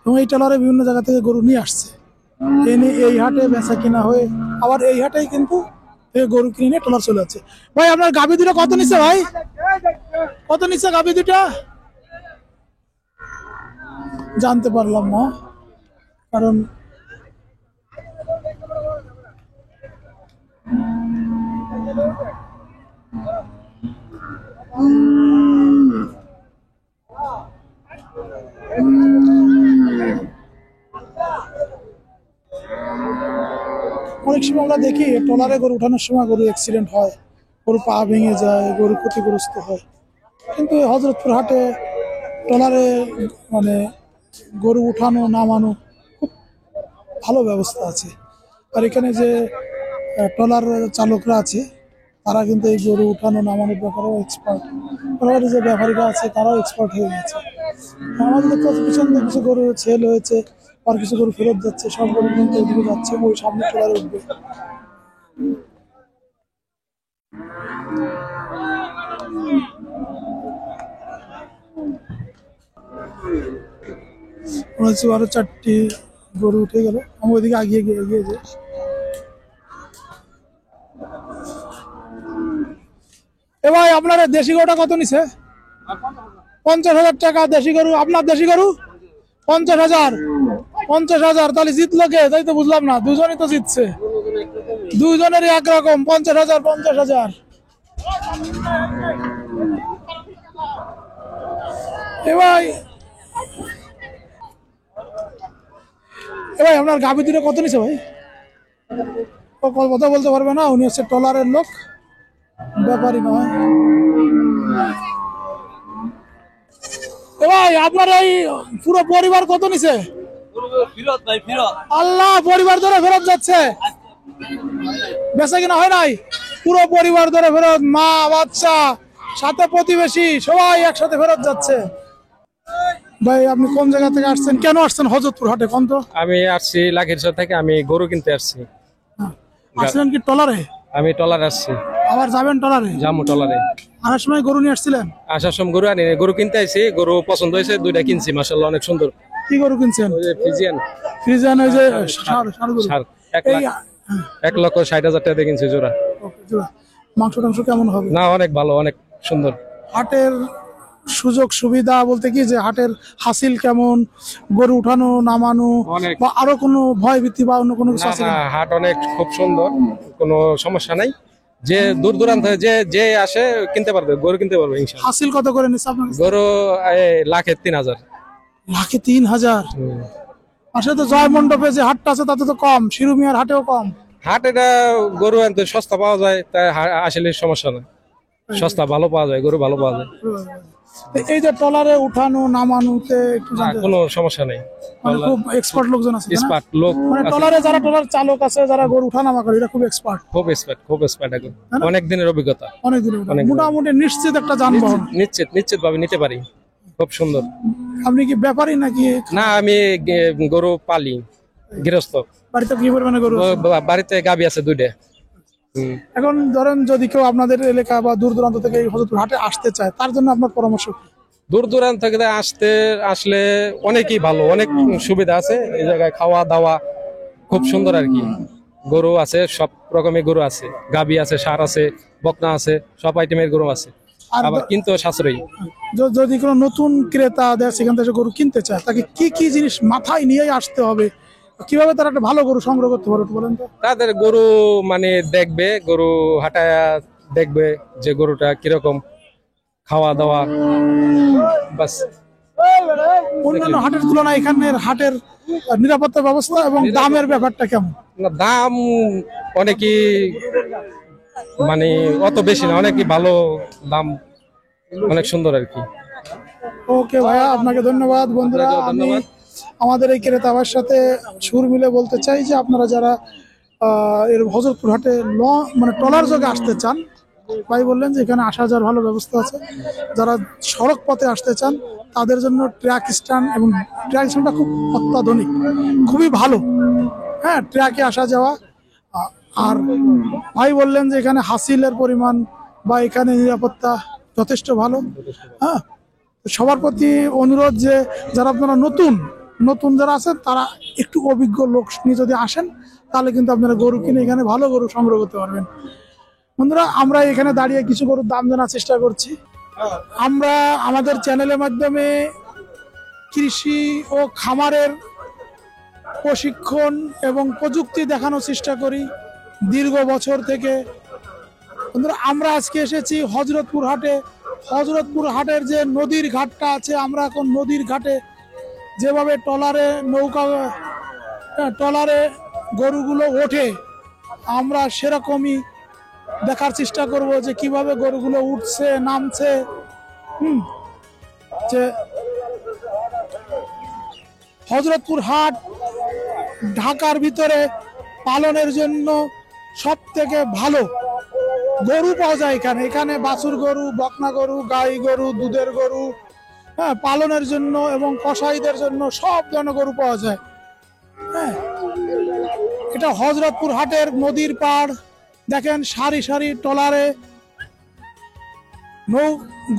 এবং এই ট্রলারে বিভিন্ন জায়গা থেকে গরু নিয়ে আসছে। এনে এই হাটে বেচা কিনা হয়ে আবার এই হাটেই কিন্তু গরু কিনে ট্রলার চলে যাচ্ছে। ভাই আপনার গাভী দুটো কত নিচ্ছে ভাই? কত নিচ্ছে গাভী দুটা? জানতে পারলাম না, কারণ অনেক সময় আমরা দেখি ট্রলারে গরু উঠানোর সময় গরু অ্যাক্সিডেন্ট হয়, গরু পা ভেঙে যায়, গরু ক্ষতিগ্রস্ত হয়। কিন্তু হযরতপুর হাটে ট্রলারে মানে গরু উঠানো নামানো খুব ভালো ব্যবস্থা আছে। আর এখানে যে ট্রলার চালকরা আছে তারা কিন্তু এই গরু উঠানো নামানোর ব্যাপারেও এক্সপার্ট। ট্রলারে যে ব্যাপারীরা আছে তারাও এক্সপার্ট হয়ে গেছে। আমাদের দেখতে পাচ্ছি পিছন দিয়ে কিছু গরু ছেল হয়েছে, আর কিছু গরু ফেরত যাচ্ছে। সব গরু কিন্তু ওইদিকে যাচ্ছে, ওই সামনে ট্রলারে উঠবে। মনে হচ্ছে আরো 4টি গরু উঠে গেল। আমি ওইদিকে এগিয়ে যাই। এ ভাই আপনার দেশি গরুটা কত নিছে? ৫০,০০০ টাকা দেশি গরু। আপনার দেশি গরু ৫০,০০০। ৫০,০০০। তাহলে জিতলো কে? তাই তো বুঝলাম না। দুজনই তো জিতছে, দুজনেরই একরকম। ৫০,০০০, ৫০,০০০। এ ভাই আপনার গাভী দুটো কত নিছে ভাই? কথা বলতে পারবে না, উনি হচ্ছে ট্রলারের লোক, ব্যাপারী নয়। ভাই আপনার এই পুরো পরিবার কত নিছে? আল্লাহ, পরিবার ধরে ফেরত যাচ্ছে। বেচা কিনা হয় নাই? পুরো পরিবার ধরে ফেরত, মা বাচ্চা সাথে প্রতিবেশী সবাই একসাথে ফেরত যাচ্ছে। ভাই আপনি কোন জায়গা থেকে আসছেন, কেন আসছেন হযরতপুর হাটে কোন তো? আমি আসছি লাখিরচর থেকে, আমি গরু কিনতে আসছি। আসলেন কি টলারে? আমি টলার আসছি, আবার যাবেন টলারে? জামু টলারে। আসার সময় গরু নিয়ে আসছিলেন? আসার সময় গরু আনি, গরু কিনতে আইছি, গরু পছন্দ হয়েছে, দুইটা কিনছি, মাশাআল্লাহ অনেক সুন্দর। কি গরু কিনছেন? ওই যে ফ্রিজিয়ান ফ্রিজিয়ান, ওই যে ষাঁড় গরু। ষাঁড়, এই 1,60,000 টাকা দিয়ে কিনছি জোড়া। মাংস টাংস কেমন হবে? না অনেক ভালো, অনেক সুন্দর। হাটের সুযোগ সুবিধা বলতে কি যে হাটের হাসিল কেমন, গরু উঠানো নামানো অনেক। বা আরো কোনো ভয় ভীতি বা অন্য কোনো কিছু না আছে? না, হাট অনেক খুব সুন্দর, কোনো সমস্যা নাই। যে দূর দূরান্ত যে যে আসে কিনতে পারবে, গরু কিনতে পারবে ইনশাআল্লাহ। হাসিল কত করে নিচ্ছে আপনার কাছে? গরু 1,03,000। লাখে 3,000? আসলে তো জয় মণ্ডপে যে হাটটা আছে তাতে তো কম, শিরুমিয়ার হাটেও কম। হাট এটা গরু আনতে সস্তা পাওয়া যায়, তাই আসলে সমস্যা না, সস্তা ভালো পাওয়া যায়, গরু ভালো পাওয়া যায়। এই যে টলারে উঠানো নামানোতে একটু না, জানতে, কোনো সমস্যা নেই। মানে খুব এক্সপার্ট লোকজন আছে তাই না? এক্সপার্ট লোক মানে আছে, টলারে যারা টলার চালক আছে, যারা গরু উঠানামা করে, এটা খুব এক্সপার্ট, খুব এক্সপার্ট, খুব এক্সপার্ট এখন, অনেক দিনের অভিজ্ঞতা। অনেক দিন অনেক দিন। মোটামুটি নিশ্চিত একটা যানবাহন। নিশ্চিত ভাবে নিতে পারি, খুব সুন্দর। আপনি কি ব্যাপারী নাকি? না আমি গরু পালি, গৃহস্থ। বাড়িতে কি পরিমাণে গরু আছে? বাড়িতে গাবি আছে 2টা। এখন ধরেন যদি কেউ আপনাদের এলাকা বা দূর দূরান্ত থেকে এই হযরতপুর হাটে আসতে চায়, তার জন্য আপনার পরামর্শ কি? দূর দূরান্ত থেকে আসলে অনেকই ভালো, অনেক সুবিধা আছে এই জায়গায়, খাওয়া দাওয়া খুব সুন্দর আর কি। গরু আছে, সব রকমের গরু আছে, গাবি আছে, ষাঁড় আছে, বকনা আছে, সব আইটেমের গরু আছে। আর আবার কিন্তু সাশ্রয়ী। যদি কোনো নতুন ক্রেতা সেখান থেকে গরু কিনতে চায়, তাকে কি কি জিনিস মাথায় নিয়েই আসতে হবে, কিভাবে তারা একটা ভালো গরু সংগ্রহ করতে পারে বলেন তো? তাদের গরু মানে দেখবে, গরু হাঁটায় দেখবে যে গরুটা কিরকম, খাওয়া দাওয়া, বাস। অন্যান্য হাটের তুলনায় এখানের হাটের নিরাপত্তা ব্যবস্থা এবং দামের ব্যাপারটা কেমন? না, দাম অনেকই মানে অত বেশি না, অনেকই ভালো দাম, অনেক সুন্দর আর কি। ওকে ভাইয়া, আপনাকে ধন্যবাদ। বন্ধুরা, আমি আমাদের এই ক্রেতা ভাইয়ের সাথে সুর মিলে বলতে চাই যে আপনারা যারা এর হযরতপুর হাটে মানে ট্রলার যোগে আসতে চান, ভাই বললেন যে এখানে আসা যাওয়ার ভালো ব্যবস্থা আছে। যারা সড়ক পথে আসতে চান তাদের জন্য ট্র্যাক স্ট্যান্ড, এবং ট্র্যাক স্ট্যান্ডটা খুব অত্যাধুনিক, খুবই ভালো। হ্যাঁ, ট্র্যাকে আসা যাওয়া। আর ভাই বললেন যে এখানে হাসিলের পরিমাণ বা এখানে নিরাপত্তা যথেষ্ট ভালো। হ্যাঁ, সবার প্রতি অনুরোধ যে যারা আপনারা নতুন যারা আছেন, তারা একটু অভিজ্ঞ লোক নিয়ে যদি আসেন, তাহলে কিন্তু আপনারা গরু কিনে এখানে ভালো গরু সংগ্রহ করতে পারবেন। বন্ধুরা, আমরা এখানে দাঁড়িয়ে কিছু গরুর দাম জানার চেষ্টা করছি। আমরা আমাদের চ্যানেলের মাধ্যমে কৃষি ও খামারের প্রশিক্ষণ এবং প্রযুক্তি দেখানোর চেষ্টা করি দীর্ঘ বছর থেকে। বন্ধুরা, আমরা আজকে এসেছি হযরতপুর হাটে। হযরতপুর হাটের যে নদীর ঘাটটা আছে, আমরা এখন নদীর ঘাটে যেভাবে ট্রলারে গরুগুলো ওঠে, আমরা সেরকমই দেখার চেষ্টা করব যে কিভাবে গরুগুলো উঠছে নামছে। যে হযরতপুর হাট ঢাকার ভিতরে পালনের জন্য সব থেকে ভালো গরু পাওয়া যায় এখানে বাছুর গরু, বকনা গরু, গাই গরু, দুধের গরু, হ্যাঁ, পালনের জন্য এবং কসাইদের জন্য সব ধরনের গরু পাওয়া যায়। হ্যাঁ, এটা হযরতপুর হাটের নদীর পাড়। দেখেন সারি সারি ট্রলারে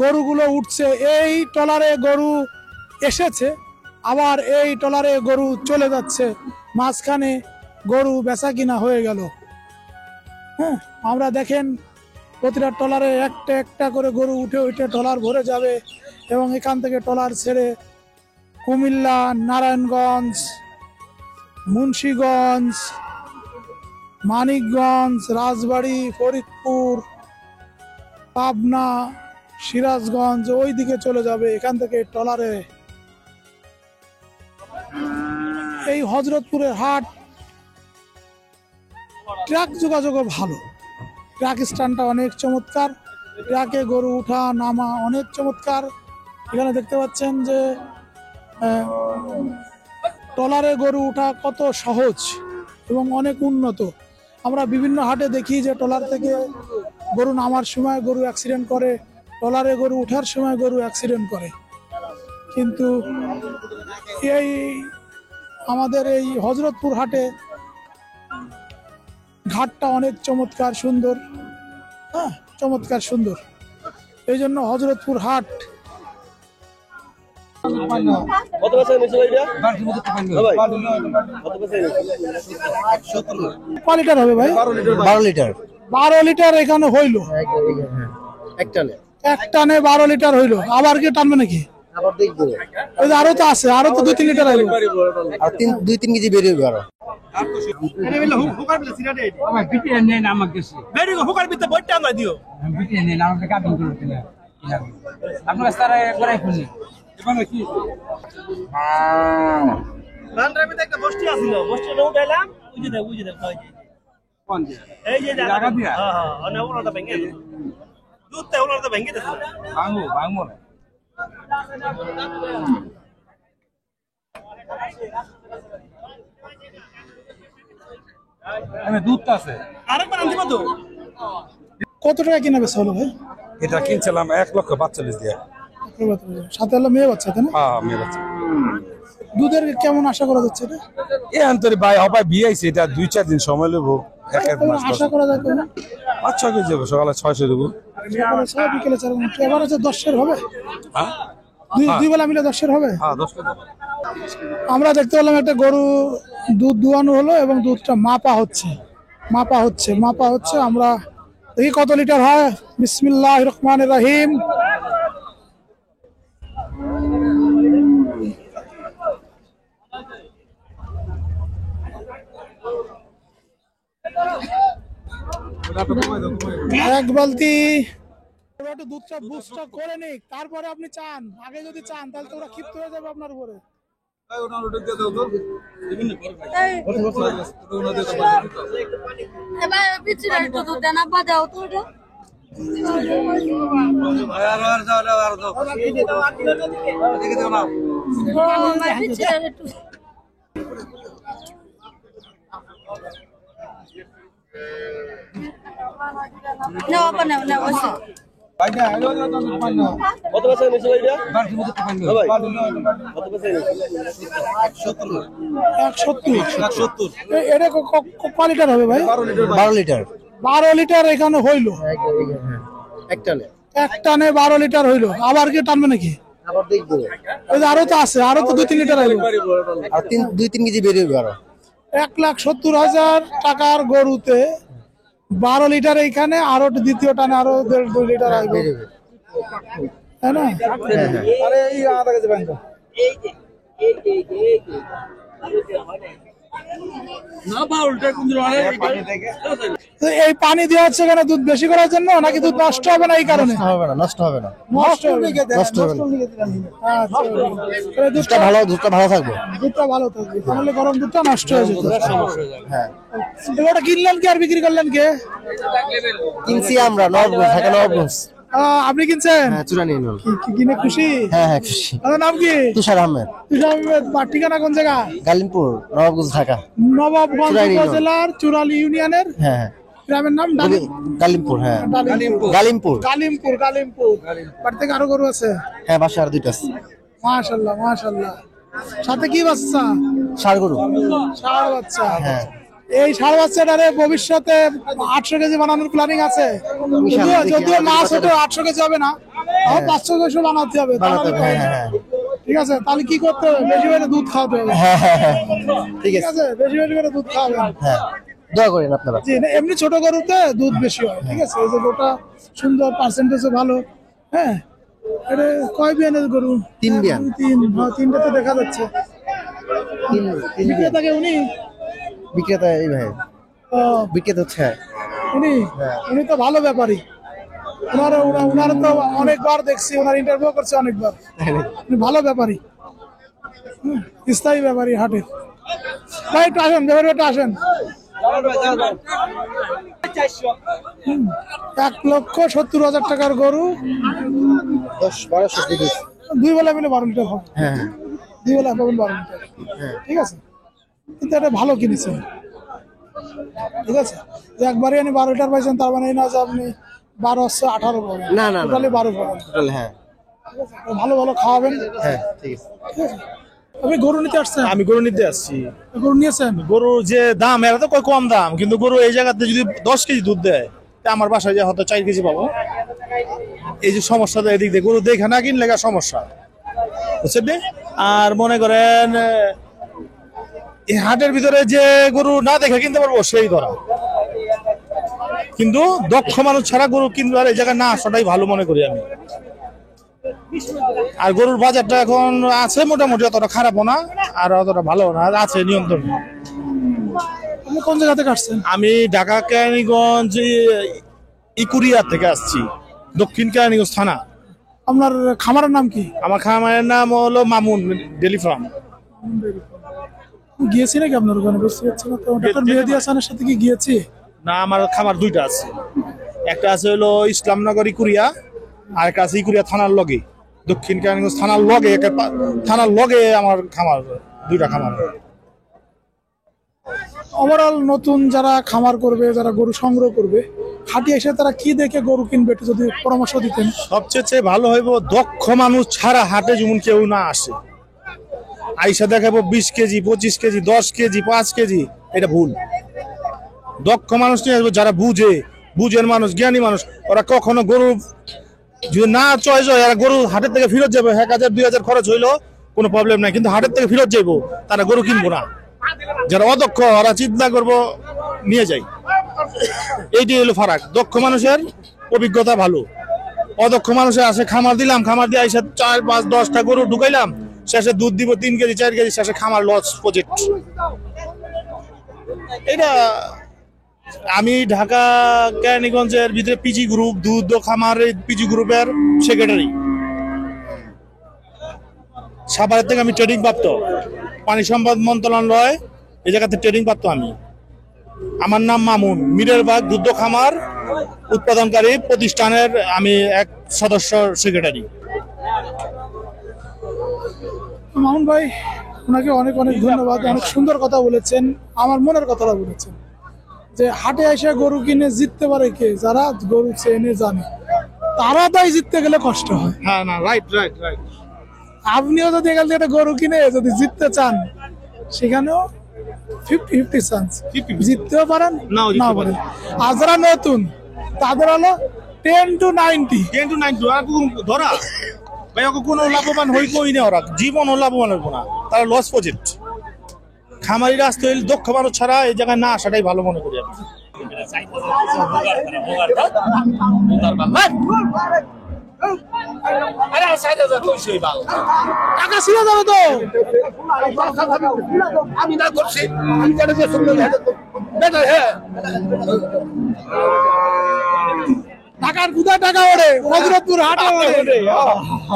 গরুগুলো উঠছে। এই ট্রলারে গরু এসেছে, আবার এই ট্রলারে গরু চলে যাচ্ছে, মাঝখানে গরু বেচা কিনা হয়ে গেল। হ্যাঁ, আমরা দেখেন প্রতিটা ট্রলারে একটা একটা করে গরু উঠে উঠে ট্রলার ভরে যাবে, এবং এখান থেকে ট্রলার ছেড়ে কুমিল্লা, নারায়ণগঞ্জ, মুন্সিগঞ্জ, মানিকগঞ্জ, রাজবাড়ী, ফরিদপুর, পাবনা, সিরাজগঞ্জ ওই দিকে চলে যাবে। এখান থেকে ট্রলারে এই হযরতপুরের হাট ট্রাক যোগাযোগও ভালো, ট্রাক স্ট্যান্ডটা অনেক চমৎকার, ট্রাকে গরু উঠা নামা অনেক চমৎকার। এখানে দেখতে পাচ্ছেন যে ট্রলারে গরু উঠা কত সহজ এবং অনেক উন্নত। আমরা বিভিন্ন হাটে দেখি যে ট্রলার থেকে গরু নামার সময় গরু অ্যাক্সিডেন্ট করে, ট্রলারে গরু উঠার সময় গরু অ্যাক্সিডেন্ট করে, কিন্তু এই আমাদের এই হযরতপুর হাটে ঘাটটা অনেক চমৎকার সুন্দর, হ্যাঁ চমৎকার সুন্দর, এই জন্য হযরতপুর হাট। কয় লিটার হবে ভাই? 12 লিটার। 12 লিটার এখানে হইলো, এক টানে 12 লিটার হইলো। আবার কি টানবে নাকি? আবার দেখবো, ওই যে আরো তো আছে, আরো তো 2-3 লিটার হইলো। আর 2-3 কেজি বের হইবে আরো। কত টাকা কিনা বেচা হলো ভাই? এটা কিনছিলাম 1,45,000 দিয়ে। সাথে হলো মেয়ে বাচ্চা, তাই না? হ্যাঁ, মেয়ে বাচ্চা। দুধের কেমন আশা করা যাচ্ছে এটা? এ আন্তরি ভাই হবাই বিয়ে আইছে, এটা 2-4 দিন সময় নেবো। আশা করা যায় কেমন? 5-6 কেজি যাবে, সকালে 600 দেবো। সকালে 6, বিকেলে 4, এবার হচ্ছে 10 হবে। হ্যাঁ, দুই বেলা মিলে 10 হবে। হ্যাঁ 10 টাকা। আমরা দেখতে পেলাম একটা গরু দুধ দুয়ানো হলো এবং দুধটা মাপা হচ্ছে। আমরা দেখি কত লিটার হয়। বিসমিল্লাহির রহমানির রহিম। এক বালতি একটু দুধটা বুস্টটা করে নিক, তারপরে আপনি চান। আগে যদি চান তাহলে তো ওরা ক্ষিপ্ত হয়ে যাবে আপনার উপরে। এটা কয় লিটার হবে ভাই? 12 লিটার। 12 লিটার এখানে হইলো, এক টানে 12 লিটার হইলো। আবার কি টানবে নাকি? আবার দেখবো, ওই যে আরো তো আছে, আরো তো 2-3 লিটার হইলো। আর 2-3 কেজি বের হইবে আরো। 1,70,000 টাকার গরুতে 12 লিটার, এইখানে আরো দ্বিতীয় টানে আরো 1.5-2 লিটার আসবে, তাই না? এই পানি দেওয়া হচ্ছে কেন? দুধ বেশি করার জন্য নাকি দুধ নষ্ট হবে না এই কারণে? নষ্ট হবে না। দুধটা ভালো থাকবে। দুধটা ভালো থাকবে, তাহলে গরম দুধটা নষ্ট হয়ে যেত। হ্যাঁ, ওটা কিনলেন কি আর বিক্রি করলেন কে? কিনছি আমরা নবাবগঞ্জ। আপনি কিনছেন? হ্যাঁ, চূড়ানি ইউনিয়ন। কিনে খুশি? হ্যাঁ হ্যাঁ খুশি। আপনার নাম কি? তুষার আহমেদ। ঠিকানা কোন জায়গা? গালিমপুর, নবাবগঞ্জ, ঢাকা। নবাবগঞ্জ উপজেলার চুরালি ইউনিয়নের হ্যাঁ গ্রামের নাম গালিমপুর। হ্যাঁ, গালিমপুর। বাড়ি থেকে আরো গরু আছে? হ্যাঁ, বাসায় আর 2টা আছে। মাশাআল্লাহ। সাথে কি বাচ্চা? ষাঁড় গরু। ষাঁড় বাচ্চা। হ্যাঁ, এই ষাঁড় বাচ্চাটারে ভবিষ্যতে 800 কেজি বানানোর প্ল্যানিং আছে। যদিও মাছ ওটা 800 কেজি হবে না, 500 কেজি বানাতে হবে। ঠিক আছে, তাহলে কি করতে হবে? বেশি বেশি দুধ খাওয়াতে হবে। ঠিক আছে, বেশি বেশি করে দুধ খাওয়াবেন। হ্যাঁ, দোয়া করেন আপনারা। জি, এমনি ছোট গরুতে দুধ বেশি হয়। ঠিক আছে, এই যে গোটা সুন্দর, পার্সেন্টেজও ভালো। হ্যাঁ, এটা কয় বিয়ানের গরু? 3 বিয়ান। 3টাতে দেখা যাচ্ছে। বিক্রেতাকে উনি? বিক্রেতা এই ভাই, বিক্রেতা হচ্ছে উনি তো ভালো ব্যাপারী। ওনার তো অনেকবার দেখছি, ওনার ইন্টারভিউ করছে অনেকবার। উনি ভালো ব্যাপারী, স্থায়ী ব্যাপারী হাটের। ভাই একটু আসেন, ব্যাপারী একটু আসেন। 1,70,000 টাকার গরু, 10-12 কেজি। 2 বেলা মিলে 12 লিটার হবে। হ্যাঁ, 2 বেলা পাবেন 12 লিটার। ঠিক আছে, কিন্তু এটা ভালো কিনেছেন। ঠিক আছে, যে একবারই আপনি 12 লিটার পাইছেন, তার মানে এই না যে আপনি 12 হচ্ছে 18 পড়ে না, না, না। টোটালি 12 পড়ে। টোটাল হ্যাঁ ভালো ভালো খাওয়াবেন। হ্যাঁ ঠিক আছে। ঠিক আছে। আপনি গরু নিতে আসছেন? আমি গরু নিতে আসছি। গরু নিয়েছেন? গরু যে দাম এরা তো কম দাম, কিন্তু গরু এই জায়গাতে যদি 10 কেজি দুধ দেয় তা আমার বাসায় যে হয়তো 4 কেজি পাবো। এই যে সমস্যাটা এদিক দিয়ে গরু দেখে না কিনলে সমস্যা বুঝছেন। আর মনে করেন এই হাটের ভিতরে যে গরু না দেখে কিনতে পারবো সেই ধরা, কিন্তু দক্ষ মানুষ ছাড়া গরু কিনবার এই জায়গায় না আসাটাই ভালো মনে করি আমি। আর গরুর বাজারটা এখন আছে মোটামুটি, অতটা খারাপও না আর অতটা ভালো না, আছে নিয়ন্ত্রণ। আপনি কোন জায়গা থেকে আসছেন? আমি ঢাকা কেরানীগঞ্জ ইকুরিয়া থেকে আসছি, দক্ষিণ কেরানীগঞ্জ থানা। আপনার খামারের নাম কি? আমার খামারের নাম হলো মামুন ডেলি ফার্ম। গিয়েছি নাকি আপনার ওখানে? বুঝতে পারছি না তো। ডক্টর মেহেদী হাসানের সাথে কি গিয়েছি? না, আমার খামার দুইটা আছে, একটা আছে হলো ইসলামনগর ইকুরিয়া, আর একটা আছে ইকুরিয়া থানার লগে, দক্ষিণ কেরানীগঞ্জ থানার লগে, থানার লগে আমার খামার, দুইটা খামার। ওভারঅল নতুন যারা খামার করবে, যারা গরু সংগ্রহ করবে, হাটে এসে তারা কি দেখে গরু কিনবে একটু যদি পরামর্শ দিতেন। সবচেয়ে ভালো হইব দক্ষ মানুষ ছাড়া হাটে যেমন কেউ না আসে। আইসা দেখাবো 20 কেজি 25 কেজি 10 কেজি 5 কেজি, এটা ভুল। দক্ষ মানুষ নিয়ে আসবো যারা বুঝের মানুষ, জ্ঞানী মানুষ। ওরা কখনো গরু যদি না চয়েস হয়, এরা গরু হাটের থেকে ফেরত যাবে, 1000 2000 খরচ হইলো কোনো প্রবলেম নাই, কিন্তু হাটের থেকে ফেরত যাইবো, তারা গরু কিনবো না। যারা অদক্ষ ওরা চিন্তা করবো নিয়ে যায়, এইটাই হলো ফারাক। দক্ষ মানুষের অভিজ্ঞতা ভালো, অদক্ষ মানুষের আসে খামার দিলাম, খামার দিয়ে আইসা 4 5 10টা গরু ঢুকাইলাম, শেষে দুধ দিব 3 কেজি 4 কেজি, শেষে খামার লস প্রজেক্ট। এটা আমি ঢাকা কেরানীগঞ্জের ভিতরে পিজি গ্রুপ দুধ খামার পিজি গ্রুপের সেক্রেটারি। সাভারের থেকে আমি ট্রেনিং প্রাপ্ত, পানি সম্পদ মন্ত্রণালয় এই জায়গাতে ট্রেনিং প্রাপ্ত আমি। আমার নাম মামুন, মিরেরবাগ দুধ খামার উৎপাদনকারী প্রতিষ্ঠানের আমি এক সদস্য সেক্রেটারি। মামুন ভাই, ওনাকে অনেক অনেক ধন্যবাদ। অনেক সুন্দর কথা বলেছেন, আমার মনের কথাটা বলেছেন যে হাটে এসে গরু কিনে জিততে পারে কে? যারা গরু চেনে জানে, তারা তাই জিততে গেলে কষ্ট হয়। হ্যাঁ, না, রাইট। আপনিও যদি এখান থেকে একটা গরু কিনে যদি জিততে চান, সেখানেও 50-50 চান্স, জিততেও পারেন নাও পারেন। আর যারা নতুন তাদের হলো 10 to 90 ধরা ভাই, কোনো লাভবান হইবই না, ওরা জীবনও লাভবান হইব না, তারা লস প্রজেক্ট। খামারিরা আসতে হইলে দক্ষ মানুষ ছাড়া এই জায়গায় না আসাটাই ভালো মনে করি আমি। টাকা ছিল যাবে তো, আমি না করছি, টাকার কোথায় টাকা ওড়ে? হযরতপুর হাটে ওড়ে,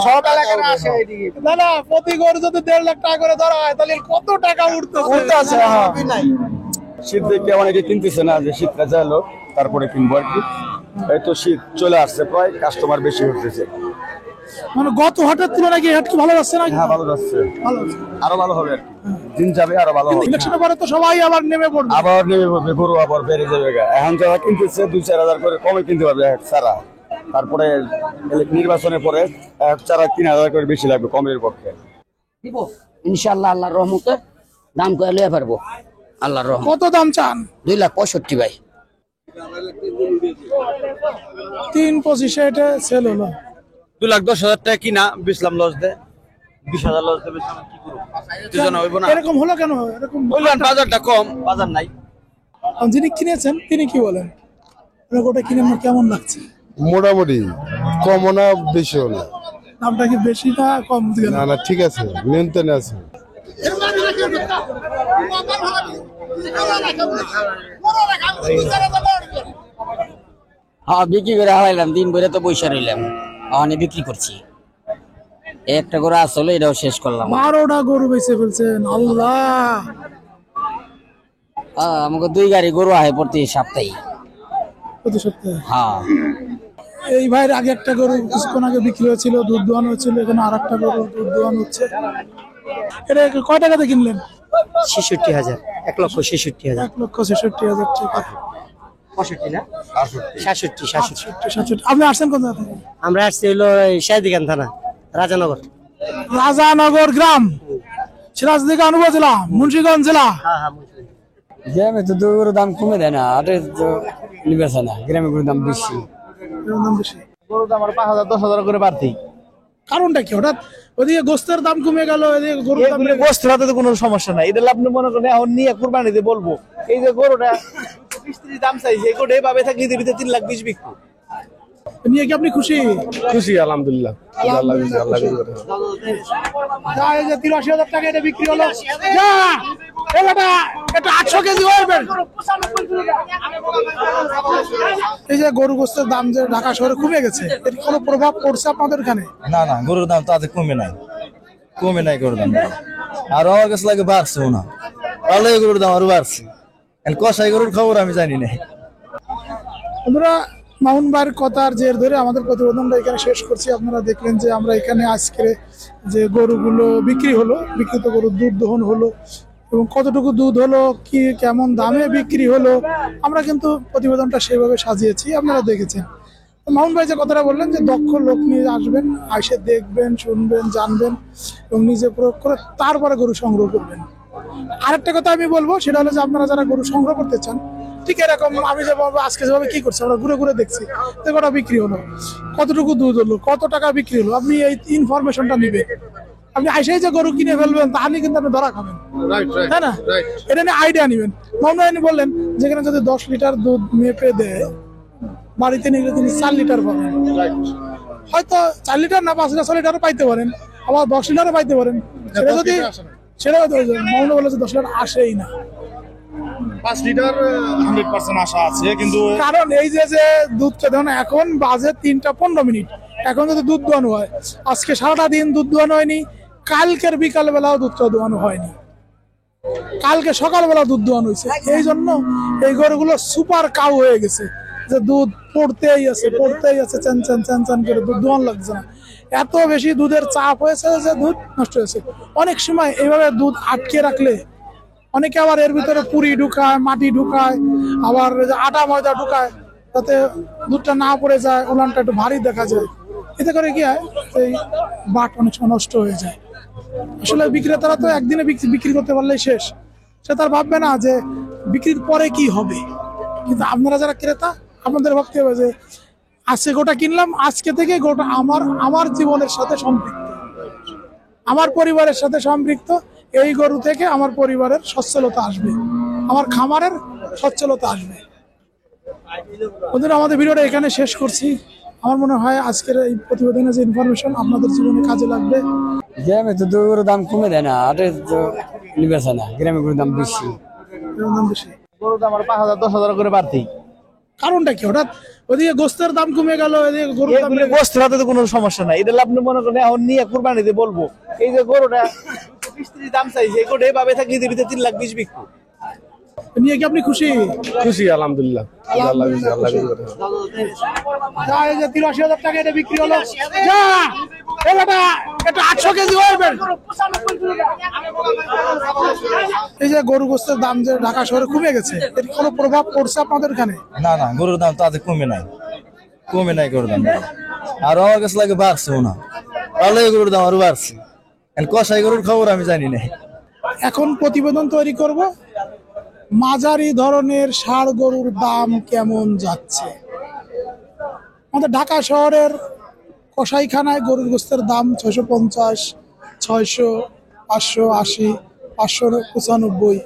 সব এলাকার আসে এদিকে। না, প্রতি গরু যদি 1.5 লাখ টাকা করে ধরা হয়, তাহলে কত টাকা উঠতেছে। শীত দেখে অনেকে কিনতেছে না, যে শীতটা যাইলো তারপরে কিনবো আর কি। এই তো শীত চলে আসছে, প্রায় কাস্টমার বেশি হতেছে। মানে গত হাটের তুলনায় কি হাট কি ভালো যাচ্ছে না? হ্যাঁ, ভালো যাচ্ছে, ভালো যাচ্ছে। আরো ভালো হবে আর কি, দিন যাবে আরো ভালো হবে। ইলেকশনের পরে তো সবাই আবার নেমে পড়বে, আবার নেমে পড়বে, গরু আবার বেড়ে যাবে। এখন যারা কিনতেছে 2-4 হাজার করে কমে কিনতে পারবে এক চারা, তারপরে নির্বাচনের পরে এক চারা 3,000 করে বেশি লাগবে কমের পক্ষে। দিব ইনশাআল্লাহ, আল্লাহর রহমতে দাম করে লইয়া পারবো আল্লাহর রহমত। কত দাম চান? 2,65,000 ভাই। 3,25,000 এটা সেল হলো। 2,10,000 টাকা কিনা, 20 লাখ লস দেয়, 20,000 লস দেবে, কি করব? দুজন হইব না। এরকম হলো কেন? এরকম বললেন বাজারটা কম, বাজার নাই। যিনি কিনেছেন তিনি কি বলেন? ওটা কিনে আমার কেমন লাগছে? মোটামুটি কমও না বেশিও না। দামটা কি বেশি না কম? না না, ঠিক আছে, নিয়ন্ত্রণে আছে। হ্যাঁ, বিক্রি করে হারাইলাম, দিন ভরে তো বৈশা রইলাম, অনেক বিক্রি করছি। একটা করে আসলে এটাও শেষ করলাম। 12টা গরু বেঁচে ফেলছেন, আল্লাহ। আমাকে 2 গাড়ি গরু আহে প্রতি সপ্তাহে। প্রতি সপ্তাহে? হ্যাঁ। এই ভাইয়ের আগে একটা গরু কিছুক্ষণ আগে বিক্রি হয়েছিল, দুধ দোয়ানো হচ্ছিল, এখানে আর একটা গরু দুধ দোয়ানো হচ্ছে। এটা কয় টাকাতে কিনলেন? 66,000, 1,66,000। 1,66,000 টাকা। 65 না 67 আপনি আসছেন কোন জায়গা থেকে? আমরা আসছি হলো শাহদিগান থানা রাজানগর। রাজানগর গ্রাম, সিরাজদিঘা উপজেলা, মুন্সিগঞ্জ জেলা। গ্রামে তো গরুর দাম কমে দেয় না, হাটে তো নিবেছে না, গ্রামে গরুর দাম বেশি। গরুর দাম আর 5,000 10,000 করে বাড়তি। কারণটা কি? হঠাৎ ওদিকে গোস্তের দাম কমে গেল, এদিকে গরুর দাম বেড়ে গেল। গোস্ত হাতে তো কোনো সমস্যা নাই, এটা আপনি মনে করেন এখন নিয়ে কুরবানিতে বলবো এই যে গরুটা 20-30 দাম চাইছে, এই গরুটা এভাবে থাকলে দিতে 3,20,000 বিকবো। নিয়ে কি আপনি খুশি? খুশি আলহামদুলিল্লাহ। আল্লাহ যা, এই যে 83,000 টাকা এটা বিক্রি হলো। যা, এটা 800 কেজি হবে। এই যে গরু গোস্তের দাম যে ঢাকা শহরে কমে গেছে, এর কোনো প্রভাব পড়ছে আপনাদের এখানে? না না, গরুর দাম তো আজ কমে নাই গরুর দাম, আর আমার কাছে লাগে বাড়ছে না, তাহলে গরুর দাম আরো বাড়ছে। কষাই গরুর খবর আমি জানি না। আমরা মামুন ভাইয়ের কথার জের ধরে আমাদের প্রতিবেদনটা এখানে শেষ করছি। আপনারা দেখলেন যে আমরা এখানে আজকে যে গরুগুলো বিক্রি হলো, বিক্রিত গরুর দুধ দহন হলো এবং কতটুকু দুধ হলো, কি কেমন দামে বিক্রি হলো, আমরা কিন্তু প্রতিবেদনটা সেভাবে সাজিয়েছি, আপনারা দেখেছেন। মামুন ভাই যে কথাটা বললেন যে দক্ষ লোক নিয়ে আসবেন, এসে দেখবেন, শুনবেন, জানবেন এবং নিজে প্রয়োগ করে তারপরে গরু সংগ্রহ করবেন। আরেকটা কথা আমি বলবো, সেটা হলো যে আপনারা যারা গরু সংগ্রহ করতে চান, ঠিক এরকম আমি যেভাবে আজকে যেভাবে কি করছি, আমরা ঘুরে ঘুরে দেখছি যে কটা বিক্রি হলো, কতটুকু দুধ হলো, কত টাকা বিক্রি হলো, আপনি এই ইনফরমেশনটা নিবেন। আপনি আইসাই যে গরু কিনে ফেলবেন তাহলে কিন্তু আপনি ধরা খাবেন, তাই না? এটা নিয়ে আইডিয়া নিবেন। মামুন বললেন যেখানে যদি 10 লিটার দুধ মেপে দেয়, বাড়িতে নিলে তিনি 4 লিটার পাবেন। হয়তো 4 লিটার না 5 লিটারও পাইতে পারেন, আবার 10 লিটারও পাইতে পারেন। সেটা যদি মামুন বলে যে 10 লিটার আসেই না, 5 লিটার 100% আশা আছে, কিন্তু কারণ এই যে দুধটা দেখুন, এখন বাজে 3:15, এখন যদি দুধ দোয়ানো হয়, আজকে সারাটা দিন দুধ দোয়ানো হয়নি, কালকের বিকাল বেলাও দুধটা দোয়ানো হয়নি, কালকে সকালবেলা দুধ দোয়ানো হয়েছে। এই জন্য এই গরুগুলো সুপার কাউ হয়ে গেছে, যে দুধ পড়তেই আছে চান করে দুধ দোয়ান লাগছে না। এত বেশি দুধের চাপ হয়েছে যে দুধ নষ্ট হয়েছে। অনেক সময় এইভাবে দুধ আটকে রাখলে অনেকে আবার এর ভিতরে পুরি ঢুকায়, মাটি ঢুকায়, আবার আটা ময়দা ঢুকায়, যাতে দুধটা না পড়ে যায়, উলানটা একটু ভারী দেখা যায়। এতে করে কি হয়, এই বাট অনেক সময় নষ্ট হয়ে যায়। আসলে বিক্রেতারা তো একদিনে বিক্রি করতে পারলেই শেষ, সে তার ভাববে না যে বিক্রির পরে কি হবে। কিন্তু আপনারা যারা ক্রেতা, আপনাদের ভাবতে হবে যে আজকে গোটা কিনলাম, আজকে থেকে গোটা আমার জীবনের সাথে সম্পৃক্ত, আমার পরিবারের সাথে সম্পৃক্ত। এই গরু থেকে আমার পরিবারের সচ্ছলতা আসবে, আমার খামারের সচ্ছলতা আসবে। ওদের আমাদের ভিডিওটা এখানে শেষ করছি। আমার মনে হয় আজকের এই প্রতিবেদনের যে ইনফরমেশন আপনাদের জীবনে কাজে লাগবে। গ্রামে তো গরুর দাম কমে দেয় না, হাটে তো নিবেছে না, গ্রামে গরুর দাম বেশি। গরুর দাম আর 5,000 10,000 করে বাড়তি। কারণটা কি? হঠাৎ ওদিকে গোস্তের দাম কমে গেল, এদিকে গরুর দাম বেড়ে গেল। গোস্ত হাতে তো কোনো সমস্যা নাই, এটা আপনি মনে করেন এখন নিয়ে কুরবানিতে বলবো এই যে গরুটা 20-30 দাম চাইছে, এই গরুটা এভাবে থাকলে দিতে 3,20,000 বিকবো। নিয়ে কি আপনি খুশি? খুশি আলহামদুলিল্লাহ। আল্লাহ যা, এই যে 83,000 টাকা এটা বিক্রি হলো। যা, এটা 800 কেজি হবে। এই যে গরু গোস্তের দাম যে ঢাকা শহরে কমে গেছে, এর কোনো প্রভাব পড়ছে আপনাদের এখানে? না না, গরুর দাম তো আজ কমে নাই গরুর দাম, আর আমার কাছে লাগে বাড়ছে না, তাহলে গরুর দাম আরো বাড়ছে। কষাই গরুর খবর আমি জানি না। এখন প্রতিবেদন তৈরি করব, মাঝারি ধরনের ষাঁড় গরুর দাম কেমন যাচ্ছে। আমাদের ঢাকা শহরের কসাইখানায় গরুর গোস্তের দাম 650, 600, 580, 595।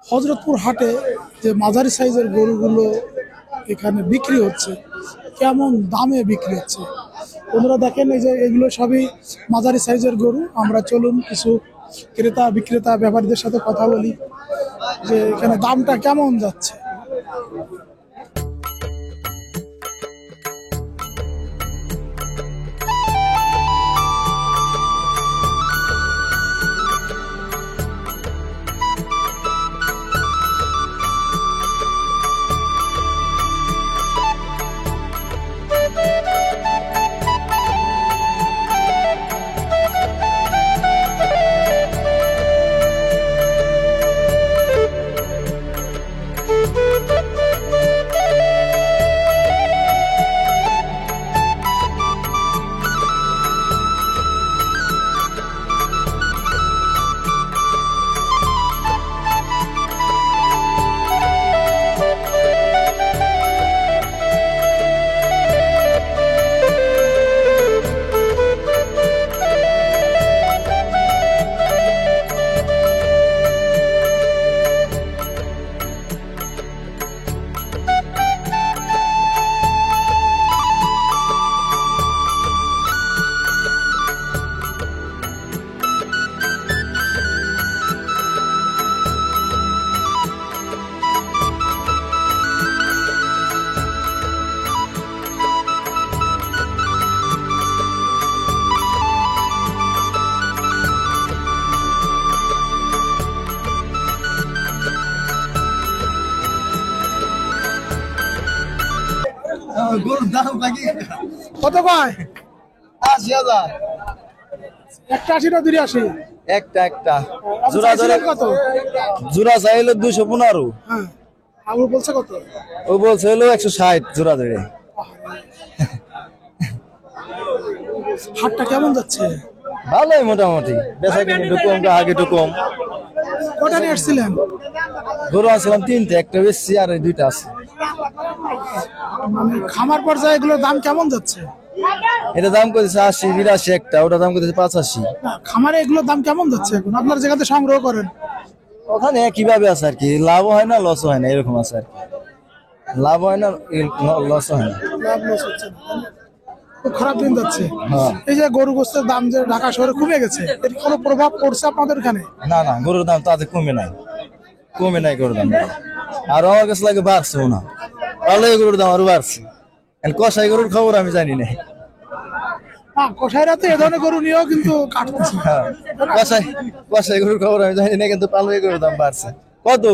হযরতপুর হাটে যে মাঝারি সাইজের গরুগুলো এখানে বিক্রি হচ্ছে, কেমন দামে বিক্রি হচ্ছে বন্ধুরা দেখেন। এই যে এগুলো সবই মাঝারি সাইজের গরু। আমরা চলুন কিছু ক্রেতা বিক্রেতা ব্যাপারীদের সাথে কথা বলি যে এখানে দামটা কেমন যাচ্ছে। Thank you. কত কয়? 80,000 একটা 80 না 82? একটা জোড়া চাইছিলেন কত? জোড়া চাইলো 215। হ্যাঁ, আবু বলছে কত? ও বলছে হলো 160 জোড়া ধরে। হাটটা কেমন যাচ্ছে? ভালোই মোটামুটি, বেচা কিনে একটু কম, আগে একটু কম। কটা নিয়ে এসেছিলেন? গরু আনছিলাম 3টে, একটা বেশি আর 2টা আছে। মানে খামার পর্যায়ে এগুলোর দাম কেমন যাচ্ছে? এটা দাম করেছে 80, 82 একটা, ওটা দাম করেছে 85। না, খামারে এগুলোর দাম কেমন যাচ্ছে এখন আপনার জায়গাতে সংগ্রহ করেন? ওখানে কিভাবে আছে আর কি, লাভও হয় না লসও হয় না, এরকম আছে আর কি। লাভ হয় না, লসও হয় না। লাভ লস হচ্ছে না, খুব খারাপ দিন যাচ্ছে। হ্যাঁ। এই যে গরু গোস্তের দাম যে ঢাকা শহরে কমে গেছে, এর কোনো প্রভাব পড়ছে আপনাদের এখানে? না গরুর দাম তাতে কমে নাই গরুর দাম। আর আমার কাছে লাগে বাড়ছেও না, পালে গরুর দাম আরো বাড়ছে। কষাই গরুর খবর আমি জানি না। কষাইরা তো এ ধরনের গরু নিয়েও কিন্তু কাটতেছে। কষাই গরুর খবর আমি জানি না, কিন্তু পালে গরুর দাম বাড়ছে। কত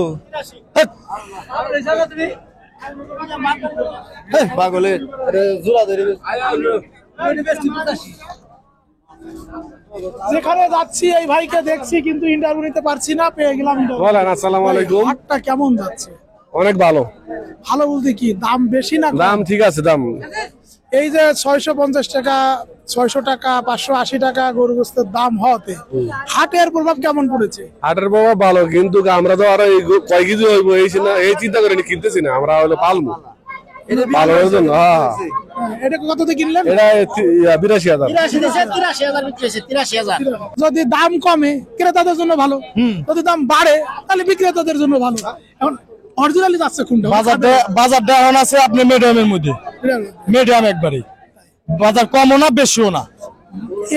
পাগলের জোড়া ধরে যেখানে যাচ্ছি এই ভাইকে দেখছি, কিন্তু ইন্টারভিউ নিতে পারছি না, পেয়ে গেলাম। বলেন, আসসালামু আলাইকুম। হাটটা কেমন যাচ্ছে? অনেক ভালো। ভালো বলতে কি, দাম বেশি না? দাম ঠিক আছে। দাম এই যে 650 টাকা, 600 টাকা, 580 টাকা গরু গোস্তের দাম হওয়াতে হাটের প্রভাব কেমন পড়েছে? হাটের বাবা ভালো, কিন্তু আমরা তো আরো কয় কেজি হইব এই চিন্তা করে কিনতেছি না, আমরা হলে পালবো ভালো জন্য। এটা কততে কিনলেন? এটা 82,000। 83,000 যদি দাম কমে ক্রেতাদের জন্য ভালো, যদি দাম বাড়ে তাহলে বিক্রেতাদের জন্য ভালো। এখন অরিজিনালি যাচ্ছে কোনটা? বাজারটা এখন আছে আপনি মিডিয়ামের মধ্যে, মিডিয়াম একবারে, বাজার কমও না বেশিও না।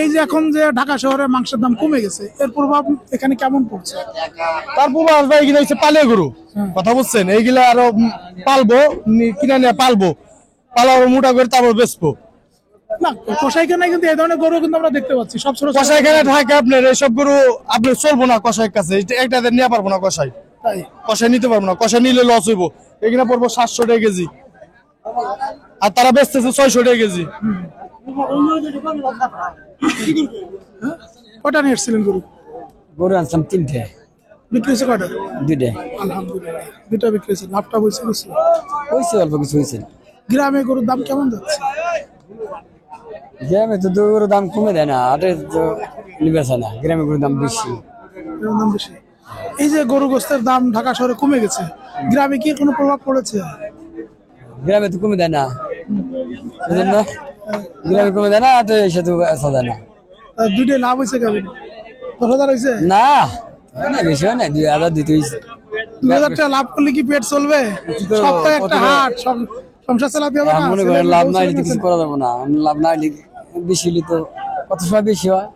এই যে এখন যে ঢাকা শহরে মাংসের দাম কমে গেছে, এর প্রভাব এখানে কেমন পড়ছে? তারপর আসবে এইগুলো হচ্ছে পালে গরু, কথা বুঝছেন? এইগুলা আরো পালবো, কিনে নিয়ে পালবো, পালাবো মোটা করে, তারপর বেচবো। না, কসাইখানায় কিন্তু এই ধরনের গরু কিন্তু আমরা দেখতে পাচ্ছি সব ছোট। কসাইখানে থাকে আপনার এইসব গরু আপনি চলবো না কসাইয়ের কাছে, একটা নিয়ে পারবো না কসাই, কসাই নিতে পারবো না, কসাই নিলে লস হইব। এখানে পড়বো 700 টাকা কেজি, আর তারা বেচতেছে 600 টাকা কেজি। কটা নিয়ে এসেছিলেন গরু? গরু আনছিলাম 3টে, বিক্রি হয়েছে কটা? 2টে। আলহামদুলিল্লাহ, 2টা বিক্রি হয়েছে। লাভটা বলছে হয়েছে, অল্প কিছু হয়েছে। গ্রামে গরুর দাম কেমন যাচ্ছে? গ্রামে তো গরুর দাম কমে দেয় না, হাটে তো নিবেছে না, গ্রামে গরুর দাম বেশি। দাম বেশি। এই যে গরু গোস্তের দাম ঢাকা শহরে কমে গেছে, গ্রামে কি কোনো প্রভাব পড়েছে? গ্রামে তো কমে দেয় না, গ্রামে কমে দেয় না, হাটে এসে তো আসা যায় না। 2টে লাভ হয়েছে কেমন? 10,000 হয়েছে? না, বেশি হয় না, 2,000 দিতে হয়েছে। 2,000 টাকা লাভ করলে কি পেট চলবে? সপ্তাহে একটা হাট, সংসার চালাতে হবে না? মনে করেন লাভ না হলে কিছু করা যাবে না, লাভ না হলে বেশি হলে তো কত সময় বেশি হয়।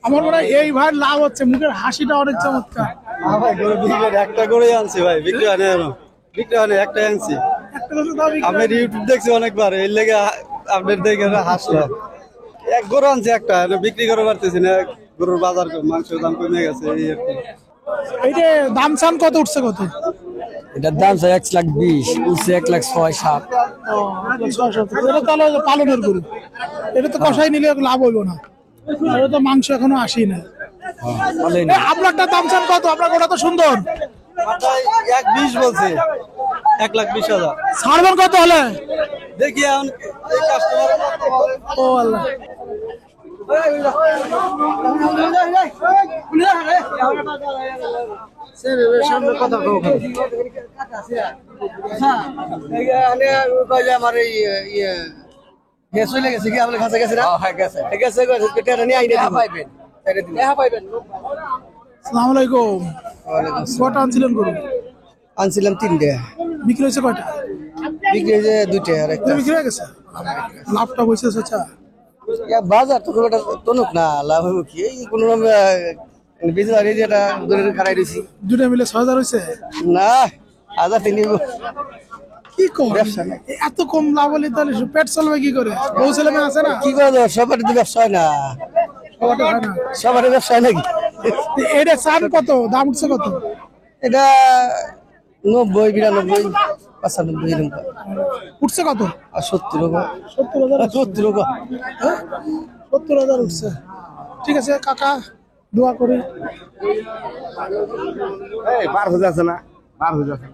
আমার মনে হয় এই ভাই লাভ হচ্ছে, মুখের হাসিটা অনেক চমৎকার। একটা করে আনছি ভাই, বিক্রি হয় না, বিক্রি হয় না, একটাই আনছি। আমি ইউটিউব দেখছি অনেকবার, এর লেগে আপনার দেখে হাসলাম। এক গরু আনছি, একটা বিক্রি করে পারতেছি না, গরুর বাজার মাংসের দাম কমে গেছে এই আর কি। এইটা দাম চান কত, উঠছে কত? এটার দাম 1,20,000, উঠছে 1,06,7,000। এটা তাহলে পালনের গরু, এটা তো কষাই নিলে লাভ হইব না, এটা তো মাংস এখনো আসি না। আপনারটা দাম চান কত? আপনার গোটা তো সুন্দর। 1,20,000 বলছে, 1,20,000 ছাড়বেন কত হলে? দেখি এখন কাস্টমার। ও আল্লাহ, আমার এই চলে গেছে কি আপনার কাছে গেছে না? গেছে আসসালামু আলাইকুম। কটা আনছিলেন গরু? আনছিলাম 3টে, বিক্রি হয়েছে কয়টা? বিক্রি হয়েছে 2টে, আর একটা বিক্রি হয়ে গেছে। লাভটা বসে আচ্ছা, বাজার তো খুব একটা তনুক না, লাভ হবে কি, এই কোনো বেশি যেটা দূরে খারাই দিয়েছি। 2টে মিলে 6,000 হয়েছে না, 1,000 তিনি কি কম ব্যবসা না, এত কম লাভ হলে তাহলে পেট চলবে কি করে? বউ ছেলে মেয়ে আছে না? কি করে সবার তো ব্যবসা হয় না, সবারটা হয় না, সবার ব্যবসা হয় নাকি? এটা চান কত, দাম উঠছে কত? এটা 90, 92। 95 এরকম উঠছে কত? আর 70 70,000 70,000 উঠছে। ঠিক আছে কাকা, দোয়া করি। বার হয়ে যাচ্ছে না, বার হয়ে যাচ্ছে।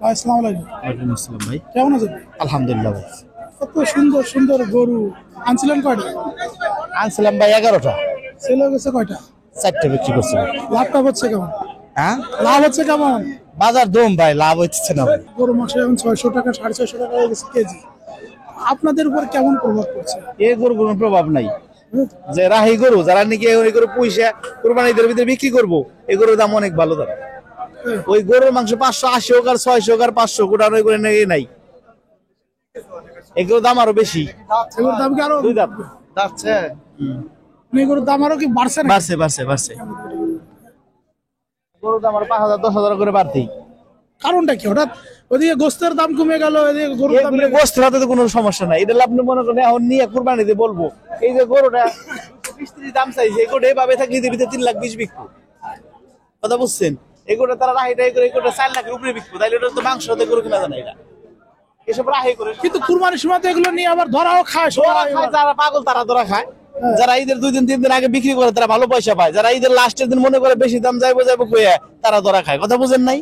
ভাই আসসালামু আলাইকুম। ওয়ালাইকুম আসসালাম ভাই। কেমন আছেন? আলহামদুলিল্লাহ ভাই। কত সুন্দর সুন্দর গরু আনছিলেন কয়টা? আনছিলাম ভাই 11টা, সেল হয়ে গেছে কয়টা? 4টা বিক্রি করছি। লাভটা হচ্ছে কেমন? হ্যাঁ, লাভ হচ্ছে কেমন? বাজার দম ভাই, লাভ হচ্ছে না ভাই। গরু মাসে এখন 600 টাকা 650 টাকা হয়ে গেছে কেজি। আপনাদের উপর কেমন প্রভাব পড়ছে? এই গরুর কোনো প্রভাব নাই। যে রাহি গরু যারা নাকি ওই গরু পয়সা কুরবানিদের ভিতরে বিক্রি করবো, এই গরুর দাম অনেক ভালো দাম। ওই গরুর মাংস 580 হোক আর 600 হোক আর 500 কোটার ওই করে নাই, এগুলোর দাম আরো বেশি। এগুলোর দাম কি আরো দুই দাম যাচ্ছে, এগুলোর দাম আরো কি বাড়ছে না? বাড়ছে। গরুর দাম আরো 5,000 10,000 করে বাড়তেই। কারণটা কি? হঠাৎ ওদিকে গোস্তের দাম কমে গেল, এদিকে গরুর দাম এগুলো গোস্ত হাতে তো কোনো সমস্যা নাই। এটা আপনি মনে করেন এখন নিয়ে কুরবানিতে বলবো এই যে গরুটা 20-30 দাম চাইছে, এই গরুটা এইভাবে থাকলে এদের ভিতরে 3,20,000 বিকবো। কথা বুঝছেন? এই গরুটা তারা রাহি টাহি করে এই গরুটা 4 লাখের উপরে বিকবো, তাইলে ওটা তো মাংস হতে গরু কিনা জানা এটা এসব রাহি করে। কিন্তু কুরবানির সময় তো এগুলো নিয়ে আবার ধরাও খায় সবাই। যারা পাগল তারা ধরা খায়, যারা ঈদের 2 দিন 3 দিন আগে বিক্রি করে তারা ভালো পয়সা পায়, যারা ঈদের লাস্টের দিন মনে করে বেশি দাম যাইবো কইয়া তারা ধরা খায়। কথা বুঝেন নাই?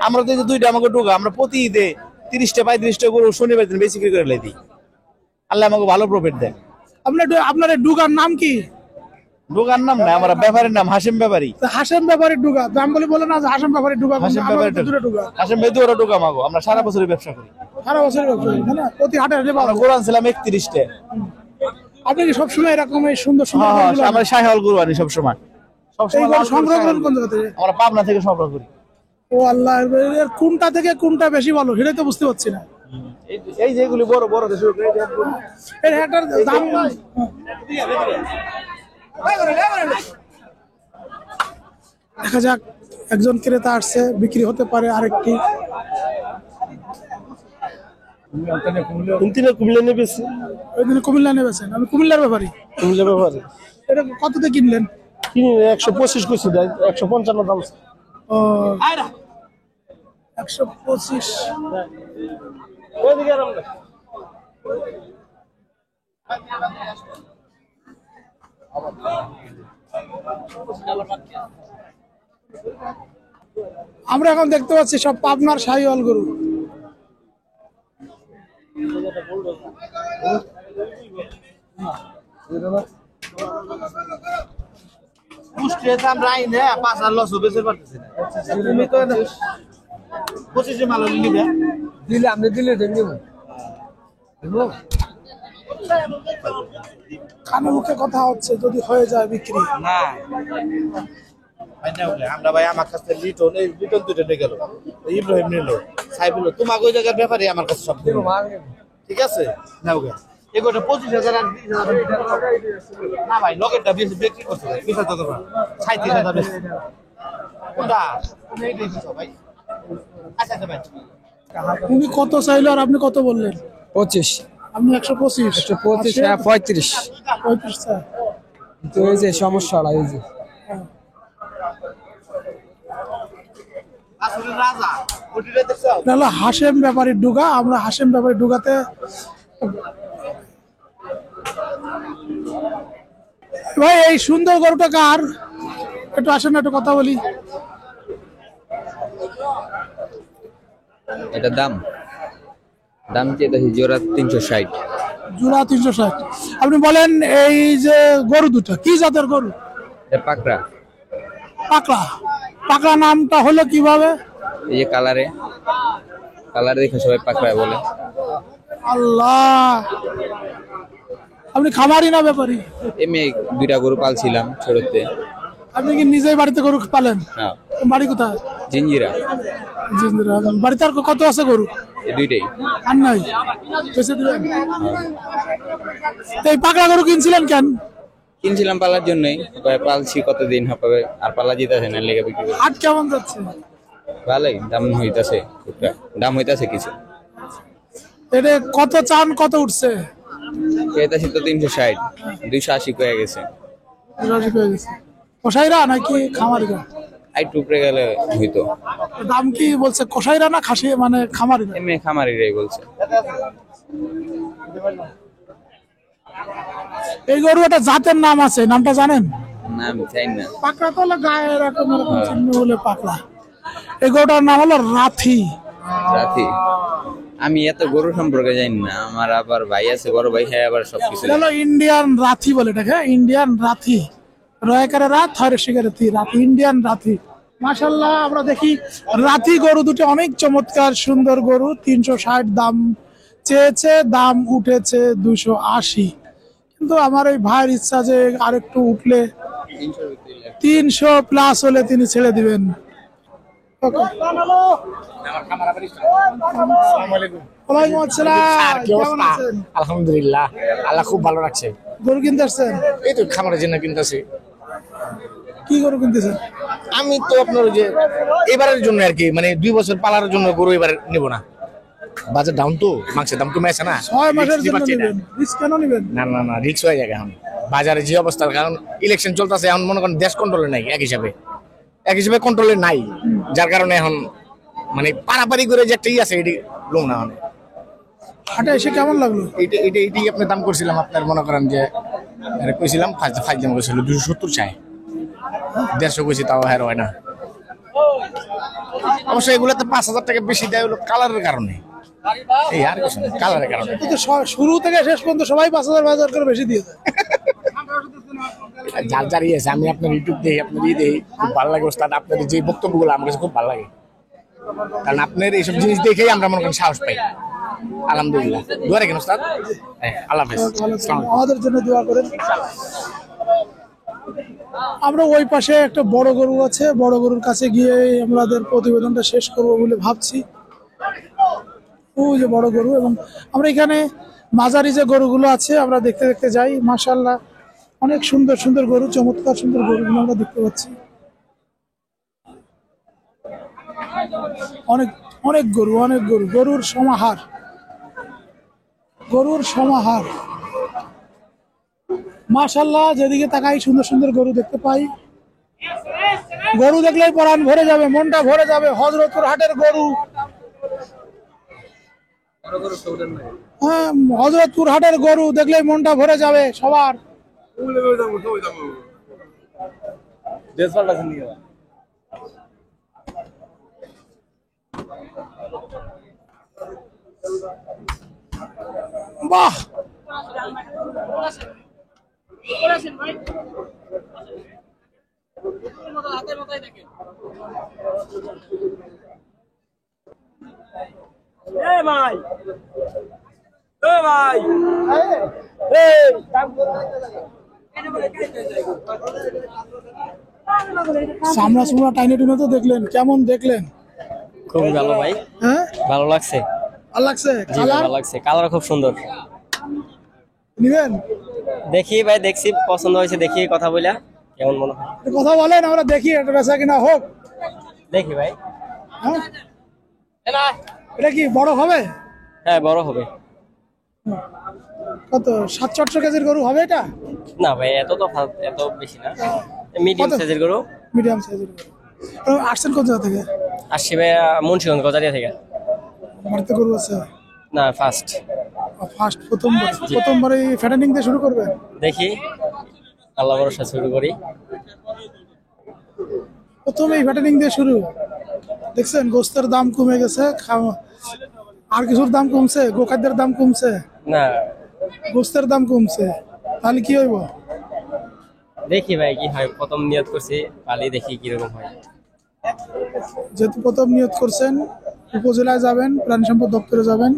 আমরা তো এই যে 2টা আমাকে ঢোকা, আমরা প্রতি ঈদে 30টা 35টা গরু শনিবার দিন বেশি করে লাই দিই। আল্লাহ আমাকে ভালো প্রফিট দেয়। আপনার এই ডুগার নাম কি? ডুগার নাম না, আমার ব্যাপারীর নাম হাসিম ব্যাপারী। হাসেম ব্যাপারীর ডুগা দাম বলে না যে হাসেম ব্যাপারীর ডুগা। হাসিম ব্যাপারী ডুগা, হাসিম ভাই দুটো ডুগা মাগো। আমরা সারা বছরই ব্যবসা করি, সারা বছর ব্যবসা করি না? প্রতি হাটে হাটে আমরা গরু আনছিলাম 31টা। আপনি কি সবসময় এরকম এই সুন্দর সুন্দর গরুগুলো আমরা শাহিওয়াল গরু আনি সবসময়। এই গরু সংগ্রহ করেন কোন জায়গা থেকে? আমরা পাবনা থেকে সংগ্রহ করি। ও আল্লাহ, এর কোনটা থেকে কোনটা বেশি ভালো সেটাই তো বুঝতে পারছি না। এই যে এগুলি বড় বড় দেশ এর হাটার দাম দেখা যাক, একজন ক্রেতা আসছে, বিক্রি হতে পারে আরেকটি। কুমিল্লা নেবেছি, ওই দিনে কুমিল্লা নেবেছেন? আমি কুমিল্লার ব্যাপারী। কুমিল্লা ব্যাপারে এটা কততে কিনলেন? কিনি 125 কইছি, 155 দাম। ও 125। আমরা এখন দেখতে পাচ্ছি সব পাবনার শাহিওয়াল গরু। আমরা আইনে 5,000 লস বেচে পারতেছি না। তুমি তো 25 মাল নিবে দিলে, আপনি দিলে দেব। কানে মুখে কথা হচ্ছে, যদি হয়ে যায় বিক্রি। না আমরা ভাই আমার কাছে লিটন, এই লিটন 2টা নিয়ে গেল, ইব্রাহিম নিল, সাইবুল, তোমাকে ওই জায়গার ব্যাপারে আমার কাছে সব ঠিক আছে। নাও গে এগোটা 25,000 আর 20,000 না ভাই, লগেরটা বেশি বিক্রি করতে ভাই 20,000 টাকা 37,000 বেশি কোনটা তুমি এই দিছো ভাই? আচ্ছা ভাই, উনি কত চাইলো আর আপনি কত বললেন? 25। আপনি 125। 125 হ্যাঁ 35 চাই। তো এই যে সমস্যা এই যে আসলে রাজা ওটিটা দেখছো তাহলে হাসেম ব্যাপারীর ডুগা। আমরা হাসেম ব্যাপারীর ডুগাতে ভাই, এই সুন্দর গরুটা কার? একটু আসেন না, একটু কথা বলি। এটা দাম চেয়েছি জোড়া 360। জোড়া 360। আপনি বলেন এই যে গরু দুটো কি জাতের গরু? এটা পাকড়া। পাকড়া। পাকড়া নামটা হলো কিভাবে? এই যে কালার দেখে সবাই পাকড়া বলে। আল্লাহ, আপনি খামারি না ব্যাপারী? এমনি 2টা গরু পালছিলাম ছোটতে। আপনি কি নিজেই বাড়িতে গরু পালেন? না, বাড়ি কোথায়? জিঞ্জিরা। বাড়িতে আর কত আছে গরু? এই 2টাই। আর নাই, বেঁচে দিলেন? এই পাকড়া গরু কিনছিলেন কেন? কিনছিলাম পালার জন্যই, পালছি কতদিন হবে আর পালা যেতেছে না, লেগে বিক্রি করি। হাট কেমন যাচ্ছে? ভালোই দাম হইতাছে, দাম হইতাছে কিছু। এটা কত চান, কত উঠছে? পেয়েছি তো 360, 280 হয়ে গেছে। কসাইরা নাকি খামারিরা? একটু উপরে গেলে হইতো। দাম কি বলছে কসাইরা না খাসি মানে খামারি? এমনি খামারিরাই বলছে। এই গরু একটা জাতের নাম আছে, নামটা জানেন? না আমি চাই না। পাকড়া তো হলো গায়ে এরকম এরকম চিহ্ন বলে পাকড়া। এই গরুটার নাম হলো রাথি। রাথি? আমি এত গরু সম্পর্কে জানি না, আমার আবার ভাই আছে বড় ভাই, হ্যাঁ আবার সবকিছু এটা হলো ইন্ডিয়ান রাথি বলে এটাকে, ইন্ডিয়ান রাথি। রয়কারে রাত হয় শিকারে রাথি, ইন্ডিয়ান রাথি। মাশাআল্লাহ আমরা দেখি রাথি গরু দুটো অনেক চমৎকার সুন্দর গরু। 360 দাম চেয়েছে, দাম উঠেছে 280। কিন্তু আমার এই ভাইয়ের ইচ্ছা যে আরেকটু উঠলে 300 প্লাস হলে তিনি ছেড়ে দিবেন। ওয়ালাইকুম আসসালাম, কেমন আছেন? আলহামদুলিল্লাহ, আল্লাহ খুব ভালো রাখছে। গরু কিনতে আসছেন? এই তো খামারের জন্য কিনতেছি। কি গরু কিনতেছেন? আমি তো আপনার যে এবারের জন্য আর কি, মানে 2 বছর পালার জন্য গরু এবার নেব না, বাজার ডাউন তো, মাংসের দাম কমে আছে না। 6 মাসের জন্য নেবেন, রিস্ক কেন নেবেন? না না না, রিস্ক হয়ে যায় এখন বাজারে যে অবস্থার, কারণ ইলেকশন চলতেছে এখন, মনে করেন দেশ কন্ট্রোলে নাই, এক হিসাবে কন্ট্রোলে নাই, যার কারণে এখন মানে পারাপারি করে যে একটা আছে এটি লোক না। মানে হাটে এসে কেমন লাগলো? এইটি আপনার দাম করছিলাম, আপনার মনে করেন যে কইছিলাম ফাইভ দাম করছিল 270 চাই, 150 কইছি, তাও হ্যাঁ হয় না। অবশ্যই এগুলোতে 5000 টাকা বেশি দেয় হলো কালারের কারণে, এই আর কিছু না, কালারের কারণে। কিন্তু শুরু থেকে শেষ পর্যন্ত সবাই 5000 করে বেশি দিয়ে দেয়। যার যার আছে, আমি আপনার ইউটিউব দেখি, আপনার দেখি, খুব ভালো লাগে ওস্তাদ, আপনার যে বক্তব্যগুলো আমার কাছে খুব ভালো লাগে, কারণ আপনার এইসব জিনিস দেখেই আমরা মনে করেন সাহস পাই। আলহামদুলিল্লাহ, দোয়া রাখেন ওস্তাদ। আল্লাহ হাফেজ। আমাদের জন্য দোয়া করেন। আমরা ওই পাশে একটা বড় গরু আছে, বড় গরুর কাছে গিয়ে আমাদের প্রতিবেদনটা শেষ করব বলে ভাবছি। ওই যে বড় গরু, এবং আমরা এখানে মাঝারি যে গরুগুলো আছে আমরা দেখতে দেখতে যাই। মাশাআল্লাহ অনেক সুন্দর সুন্দর গরু, চমৎকার সুন্দর গরুগুলো আমরা দেখতে পাচ্ছি। অনেক অনেক গরু, অনেক গরু, গরুর সমাহার, গরুর সমাহার। মাশাআল্লাহ যেদিকে তাকাই সুন্দর সুন্দর গরু দেখতে পাই। গরু দেখলেই পরাণ ভরে যাবে, মনটা ভরে যাবে। হযরতপুর হাটের গরু, হ্যাঁ হযরতপুর হাটের গরু দেখলেই মনটা ভরে যাবে সবার। বাহ, সামনা সামনা টাইনে টুনে তো দেখলেন, কেমন দেখলেন? খুব ভালো ভাই, হ্যাঁ ভালো লাগছে, ভালো লাগছে। জি ভাই, ভালো লাগছে, কালার খুব সুন্দর। নিবেন? দেখি ভাই, দেখছি পছন্দ হয়েছে, দেখি কথা বইলা কেমন মনে হয়। কথা বলেন, আমরা দেখি একটা বেচা কিনা হোক। দেখি ভাই। হ্যাঁ এটা কি বড় হবে? হ্যাঁ বড় হবে। কত 700 কেজির গরু হবে এটা? না ভাই এত তো এত বেশি না, মিডিয়াম সাইজের গরু। মিডিয়াম সাইজের গরু। আসছেন কোন জায়গা থেকে? আসছি ভাই মুন্সিগঞ্জ গজারিয়া থেকে। বাড়িতে গরু আছে? না ফার্স্ট প্রথমবার এই ফ্যাটেনিং দিয়ে শুরু করবেন? দেখি আল্লাহ ভরসা শুরু করি। প্রথমে এই ফ্যাটেনিং দিয়ে শুরু। দেখছেন গোস্তের দাম কমে গেছে, আর কিছুর দাম কমছে? গোখাদ্যের দাম কমছে না, গোস্তের দাম কমছে, তাহলে কি হইব? দেখি ভাই কি হয়, প্রথম নিয়ত করছি, কালই দেখি কিরকম হয়। যেহেতু প্রথম নিয়ত করছেন, উপজেলায় যাবেন, প্রাণী সম্পদ দপ্তরে যাবেন,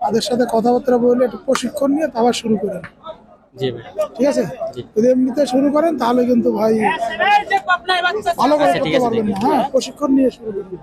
তাদের সাথে কথাবার্তা বলে একটু প্রশিক্ষণ নিয়ে আবার শুরু করেন। জি ভাই, ঠিক আছে। যদি এমনিতে শুরু করেন তাহলে কিন্তু ভাই ভালো করে করতে পারবেন না। হ্যাঁ, প্রশিক্ষণ নিয়ে শুরু করবেন।